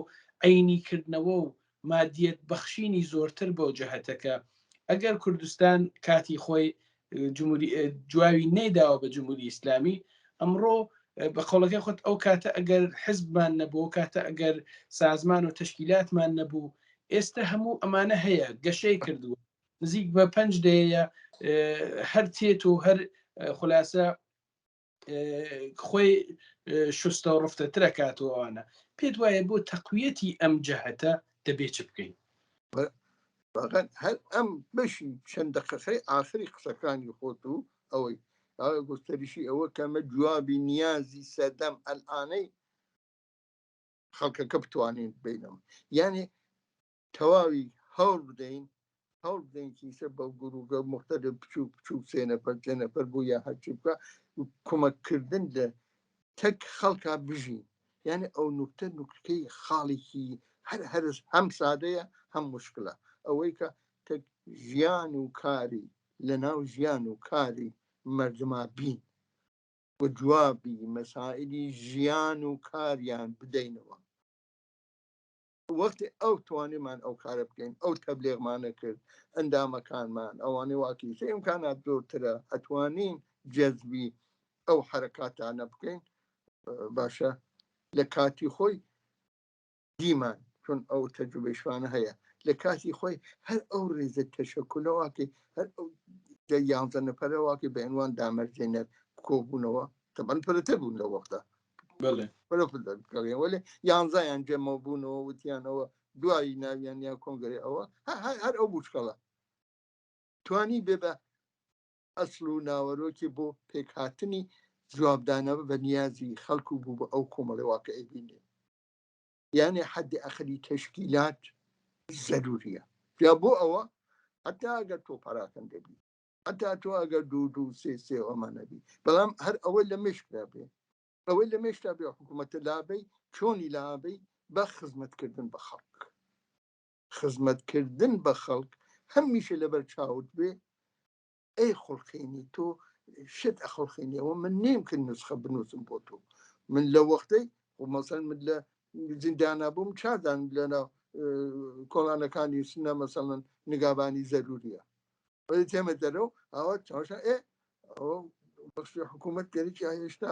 عینیکردنەوە و مادیەت بەخشینی زۆرتر بۆ جەهەتەکە ئەگەر کوردستان کاتی خۆی جواوی نەیداوە بە جمهوری ئیسلامی ئەمڕۆ بە قەڵەکەی خۆت ئەو کاتە ئەگەر حزبمان نەبوو کاتە ئەگەر سازمان و تەشکیلاتمان نەبوو ئێستا هەموو ئەمانە هەیە گەشەی کردووە نزیک بە 5 دەیە هەر تێت و هەر خولاسە خۆی شستە و ڕفتەترە کاتەوەوانە. پێت وایە بۆ تەقویەتی ئەم جەهەتە دەبێت چ بکەین؟ هەر ئەم بەشی چەند دقیقەی ئاخری قسەکانی خۆت و ئەوەی گوستریشی ئەوە کەمە جوابی نیازی سەردەم ئەلئانەی خەڵکەکە بتوانین بینەوە، یعنی تەواوی هەوڵ بدەین کیسە بە گروگە مختلف بچوو سێنەپەر بوو یا هەرچی بکە کۆمەککردن لە تەک خەڵکا بژین، یعنی ئەو نوکتەی خاڵێکی هەرس هەم سادەیە هەم مشکلە ئەوەی کە تەک ژیان و کاری لە ناو ژیان و کاری مردما بین و جوابی مەسائلی ژیان و کاریان بدەینەوە. وەختی ئەو توانیمان ئەو کارە بکەین ئەو تەبلیغمانە کرد ئەندامەکانمان ئەوانەی واکی سێ ئیمکانات زۆرترە ئەتوانین جەزبی ئەو حرەکاتانە بکەین باشە لە کاتی خۆی دیمان چون ئەو تەجروبەشوانە هەیە لە کاتی خۆی هەر ئەو ڕێزە تەشەکلەواکی هەر ئەو 11 نەفەرەواکی بە عنوان دامەرجێنەر کۆبوونەوە تەبەن پرەتر بوون لە وەختە وەێ 11یان جەمە بوونەوە وتیانەوە دوایی ناویان یا کۆنگرێ ئەوە هەر ئەو بچکەڵە توانی بێ بە ئەسڵ و ناوەرۆکی بۆ پێکهاتنی جوابدانەوە بە نیازی خەڵکو بوو بە ئەو کۆمەڵی واقع بینێ، یعنی حدی ئەخری تشکیلات ضروریە یا بۆ ئەوە حتا ئەگەر تۆ پاراکەن دەبی حتا تۆ ئەگەر دوو سێ ئەمانەبی بەڵام هەر ئەوەی لە مشکرا بێ ئەوەی لە مێشتا بێ حکوومەتە لابەی چۆنی لابەی بە خزمەتکردن بە خەڵک خزمەتکردن بە خەڵک هەمیشە لەبەر چاوت بێ ئەی خۆڵخێنی تۆ شت ئەخۆڵخێنیەوە من نێمکرد نسخە بنووسم بۆ تۆ من لە وەختەی مەسەن من لە زیندانا بووم چادان لەناو کۆڵانەکانی سنە مەسەڵەن نیگابانی زەروریە تێمە دەرەوە ئەوە چاوشە ئەوە بەخشی حکوومەت گەریکی هێشتا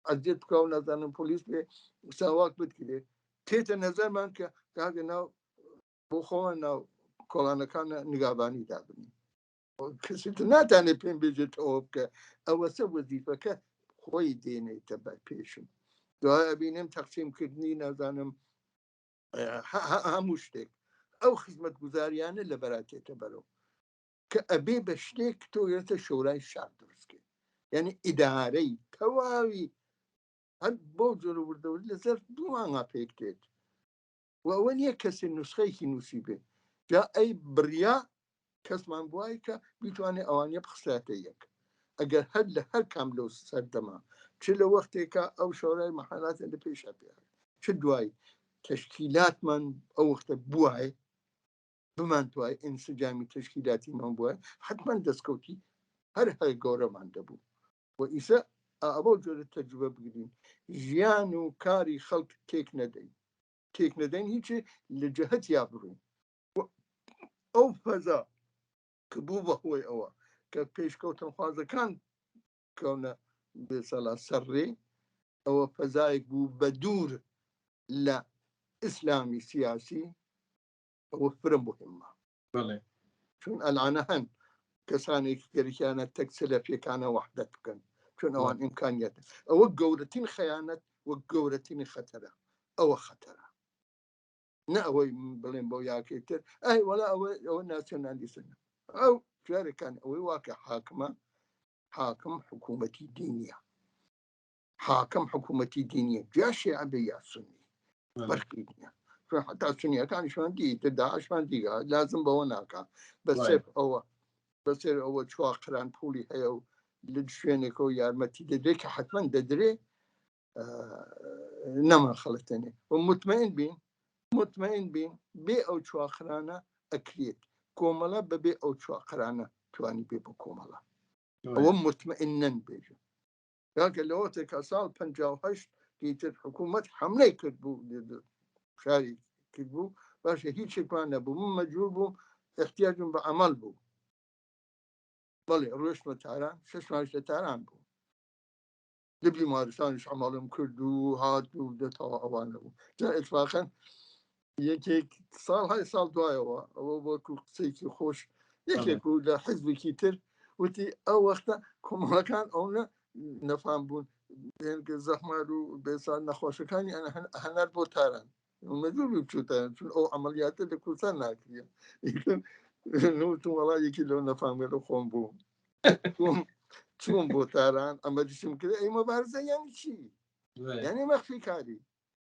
ئەزیێت بکە و نازانم پۆلیس بێ ساواک بتکرێ تێتە نەزەرمان کە کاگە ناو بۆ خۆوە ناو کۆڵانەکانە نیگابانی دابنی کەسی ناتانێت پێم بێژێتەوە بکە ئەوە سە وەزیفەکە خۆی دێنێتە بەر پێشم دوای بینێم تەقسیمکردنی نازانم هەموو شتێک ئەو خزمەت گوزاریانە لە بەراتێتە بەرەو کە ئەبێ بە شتێک تۆێتە شۆرای شار دروستکە یعنی ئیدارەی تەواوی هەر بۆ جۆرە وردەوری لەسەر دووانگا پێکتێت و ئەوە نییە کەسێ نوسخەیەکی نووسی بێ جا ئەی بریا کەسمان بووای کە بیتوانێت ئەوانە بخساتە یەک ئەگەر هەر لە هەر کام لەو سەردەما چ لە وەختێکە ئەو شۆرای مەحالاتە لە پێشە پێ چ دوای تشکیلاتمان ئەو وەختە بووای بمان توای ئینسجامی تشکیلاتیمان بووە حتما دەستکەوتی هەر گەورەمان دەبوو و ئیسە ئەوە جۆرە تەجروبە بگرین ژیان و کاری خەڵک تێک نەدەین هیچ لە جەهەت یا بڕین ئەو فەزا کە بوو بەهۆی ئەوە کە پێشکەوتن خوازەکان کەونە بێسەڵا سەرڕێ ئەوە فەزایەک بوو بە دوور لە ئیسلامی سیاسی ئەوە فرە مهمە چون ئەلانە هەن کەسانێکی گەریکیانە تەک سەلەفیەکانە وەحدەت بکەن چون ئەوان ئیمکانیەت ئەوە گەورەترین خەیانەت وەک گەورەترین خەتەرە ئەوە خەتەرە نە ئەوەی بڵێن بۆ یاکێتر ئەی وەڵا ئەوە ناسیۆنالیسن ئەو جارێکان ئەوەی واکە حاکم حکوومەتی دینیە حاکم حکوومەتی دینیە جا شیعە بێ یا سونی فەرقی نییە حتا سونیەکانیشمان دیتر داعشمان دیگە لازم بەوە ناکە بەسەر ئەوە چوا قران پولی هەیە و لە شوێنێکەوە یارمەتی دەدرێت کە حتمما دەدرێ نەمان خەڵەتێنێ و مطمئن بین بێ ئەو چواقرانە ئەکرێت کۆمەڵە بەبێ ئەو چواقرانە توانی بێ بۆ کۆمەڵە ئەوە مطمئنن بێژە یاکە لەوەتێکە ساڵ 58 دیتر حکوومەت حملەی کرد بوو شاری کرد بوو باشە هیچێکمان نەبوو من مەجبور بووم احتیاجم بە عەمەل بوو بەڵێ ڕۆیشتمە تاران 6 مانگ لە تاران بوو لە بیمارستانیش عەمەڵم کرد و هات و دێتەوە ئەوانە بوو جا ئیتفاقەن یەکێک ساڵ دوایەوە ئەوە وەکو قسەیەکی خۆش یەکێک و لە حیزبێکی تر وتی ئەو وەختە کۆمەڵەکان ئەوە نەفام بوون زەحمار و بێسان نەخۆشەکانی هەنار بۆ تاران مەجبور بچوتان چون ئەو عەمەلیاتە لە کوردستان ناکرێ نوتم وەڵایەکی لەو نەفامێرە خۆم بوو چوون بۆ تاران ئەمە دیشم کرد ئەی مەبارزە یانی چی یعنی مەخفی کاری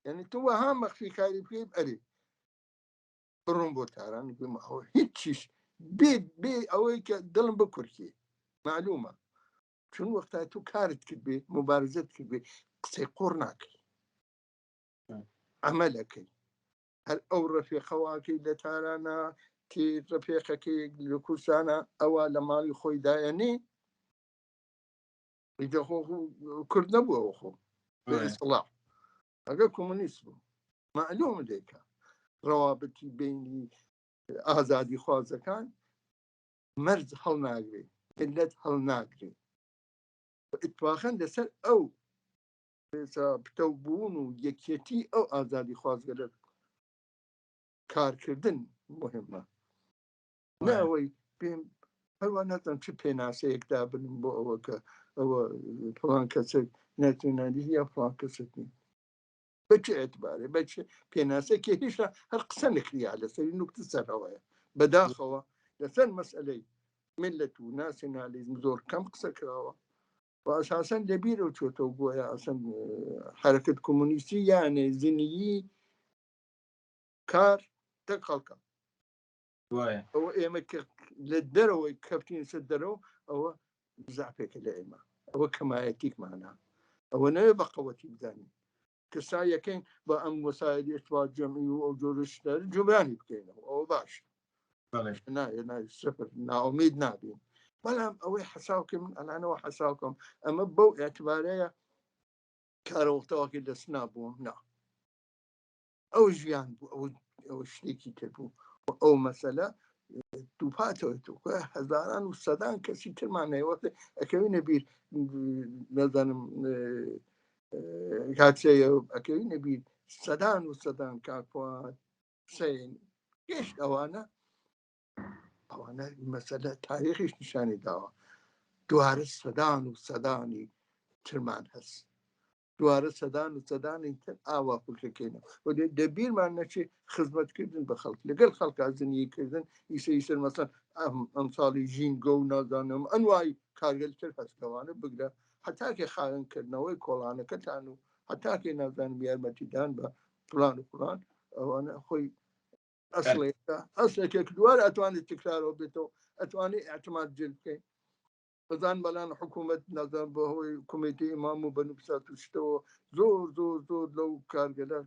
یعنی تو وەها مەخفی کاری بکەیت ئەرێ بڕۆم بۆ تاران بم ئەوە هیچ چیش بێ ئەوەی کە دڵم بکورکێ معلومە چون وەختا تو کارت کرد بێ مبارزت کرد بێ قسەی قۆڕ ناکەی عەمەلەکەی هەر ئەو ڕەفیقەواکەی لە تارانە کە ڕەفیقەکەی لە کوردستانە ئەوە لە ماڵی خۆی دایەنێ کورد نەبووەوە خۆ بەئیسڵاح ئەگەر کۆمونیست بوو معلوم لێکە ڕەوابەتی بینی ئازادی خوازەکان مەرج هەڵناگرێ ملت هەڵناگرێ ئیتفاقەن لەسەر ئەو پتەوبوون و یەکێتی ئەو ئازادی خوازگەرە کارکردن مهمە نەوەی پێم هەروە نەتەن چ پێناسەیەکدا بنم بۆ ئەوە کە ئەوە فڵان کەسێک نەتوانانی یا فڵان کەسێکی بەچه ئەتبارێ بەچێ پێناسەیەکی هیچ هەر قسە نکریا لەسەری نوکتە سەرەوەیە بەداخەوە لەسەر مەسئلەی ملت و ناسیۆنالیزم زۆر کەم قسە کراوە و ئەساسەن لەبیرەوە چۆتەوە بۆیە ئەسەن حرەکەت کۆمونیستی یانێ زنیی کار تەک خەڵکە ئەوە ئێمە لە دەرەوەی کەفتین سەر دەرەوە ئەوە زعفێکە لە ئێمە ئەوە کەمایەتیکمانە ئەوە نەوێ بە قەوەتی بدانین کەسایەکەین بە ئەم وەسایلی ئێتبار جەمعی و ئەو جۆرەشتە جوبرانی بکەینەوە ئەوە باش سفر ناومید نابین بەڵام ئەوەی حەساوکە من ئەلانەوە حەساوکەم ئەمە بەو ئێتبارەیە کارەوەختەوەکی دەست نابووم نا ئەو ژیان بوو ئەوە شتێکی تر بوو ئەو مەسەلە دووپاتەوە هەزاران و سەدان کەسی ترمان نەیوەتە ئەکەوینە بیر نەزانم کاتێ ئەکەوینە بیر سەدان و سەدان کاکوان حسین گەشت ئەوانە مەسەلە تاریخیش نیشانی داوە دوارە سەدان و سەدانی ترمان هەست دوارە سەدان و سەدانی تر ئاوا پوکەکەینەوە دەبیرمان نەچێ خزمەتکردن بە خەڵک لەگەڵ خەڵکا زنیکردن ئیسەر مەسەن ئەم ساڵی ژینگە و نازانم ئەنوای کارگەلتر هەستەوانە بگرە حتاکێ خاوێنکردنەوەی کۆڵانەکەتان و حتاکێ نازانم یارمەتیدان بە پڵان و پڵان ئەوانە خۆی ئەسڵێکێک دووارە ئەتوانێت تکرارەوە بێتەوە ئەتوانێت ئاعتماد جلب بکەین بەزان بەلان حکوومەت نازان بەهۆی کۆمیتەی ئیمام و بەنووسات و شتەوە زۆر لەو کارگەلە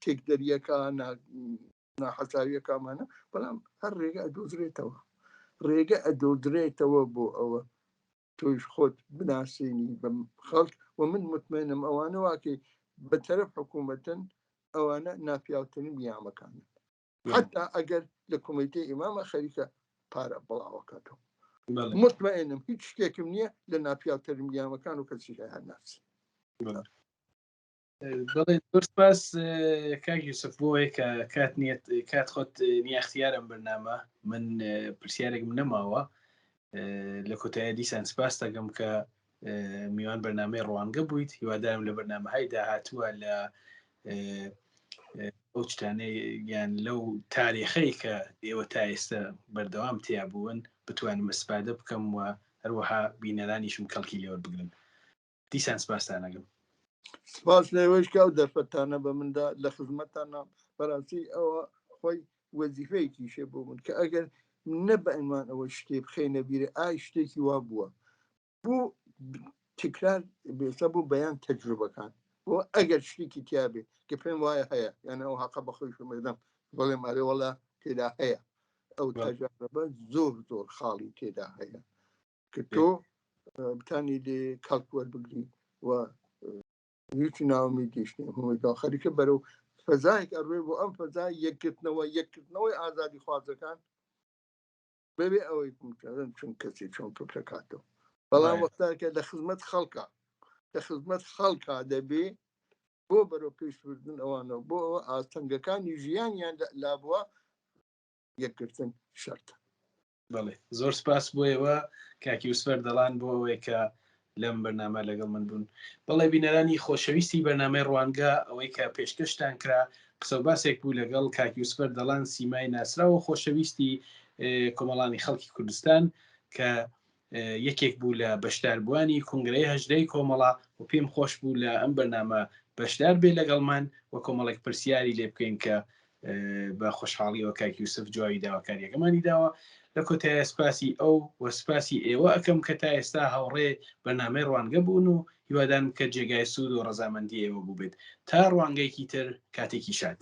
تێک دەریەکە ناحەساویەکانمانە بەڵام هەر ڕێگە ئەدۆدرێتەوە بۆ ئەوە تۆیش خۆت بناسیێنی بە خەڵک و من مطمئنم ئەوانە واکەی بەتەرەف حکوومەتن ئەوانە ناپیاوترین یامەکانن حتا ئەگەر لە کۆمیتەی ئیمامە خەریکە پارە بڵاوەکاتەوە مطمئنم هیچ شتێکم نییە لە ناپیاوترین یامەکان و کەسی هەیە ناسی بەڵێ سپاس کاک یوسف بۆی کە کات خۆت نیاختیارم بەرنامە من پرسیارێکم نەماوە لە کۆتاییە دیسان سپاس دەکەم کە میوان بەرنامەی ڕوانگە بوویت هیوادارم لە بەرنامەهای داهاتووە لە ئەو شتانەی یان لەو تاریخەی کە ئێوە تا ئێستا بەردەوام تیا بوون بتوانم ئەسپادە بکەم و هەروەها بینەرانیشم کەڵکی لێوە بگرن دیسان سپاسانەگەم. سپاس لەوەش کە ئەو دەرفەتانە بە مندا لە خزمەتانە بەڕاستی ئەوە خۆی وەزیفەیەکی شێ بۆ من کە ئەگەر نە بە ئەمان ئەوە شتێ بخێنە بیرە ئای شتێکی وا بووە بوو تکرار بێسە بوو بەیان تەجروبەکان بۆ ئەگەر شتێکی تیاابێ کە پێم وایە هەیە یانە ئەو حەقە بەخۆی شمەدەم بەڵێ مارێ وەڵا تێدا هەیە ئەو تەجاربە زۆر زۆر خاڵی تێدا هەیە کە تۆ بتانی لێ کاڵکوەر بگری و هیچ ناومی گەشتێ هەمووی خەریکە بەرەو فەزایك ئەڕێ بۆ ئەم فەزای یەککردنەوەی ئازادی خوازەکان بەبێ ئەوەی بکەن چون کەسی چۆن پێکاتەوە بەڵام وەختاکە لە خزمەت خەڵکە لە خزمەت خەڵکا دەبێ بۆ بەرەو پێشبردن ئەوانە بۆ ئەوە ئاستەنگەکانی ژیانیان لابووە یەکگرتن شەرتە. بەڵێ زۆر سپاس بۆیەوە کاکی وسفەر دەڵان بۆ ئەوەی کە لەم بەرنامە لەگەڵ من بوون. بەڵێ بینەرانی خۆشەویستی بەرنامەی ڕوانگە ئەوەی کە پێشکەشتان کرا قسە باسێک بوو لەگەڵ کاکی وسفەر دەڵان سیمای ناسراوە خۆشەویستی کۆمەڵانی خەڵکی کوردستان کە یەکێک بوو لە بەشداربووانی کنگرەی هەژدەی کۆمەڵا و پێم خۆش بوو لە ئەم بەرنامە بەشدار بێ لەگەڵمان و کۆمەڵێک پرسیاری لێ بکەین کە بە خۆشحاڵیەوە کاکی یوسف جوابی داواکاریەکەمانی داوە. لە کۆتایە سپاسی ئەو و سپاسی ئێوە ئەەکەم کە تا ئێستا هەوڕێ بەرنامەی ڕوانگە بوون و هیوادان کە جێگای سوود و ڕەزامەندی ئێوە بوو بێت تا ڕوانگەیەکی تر کاتێکی شات.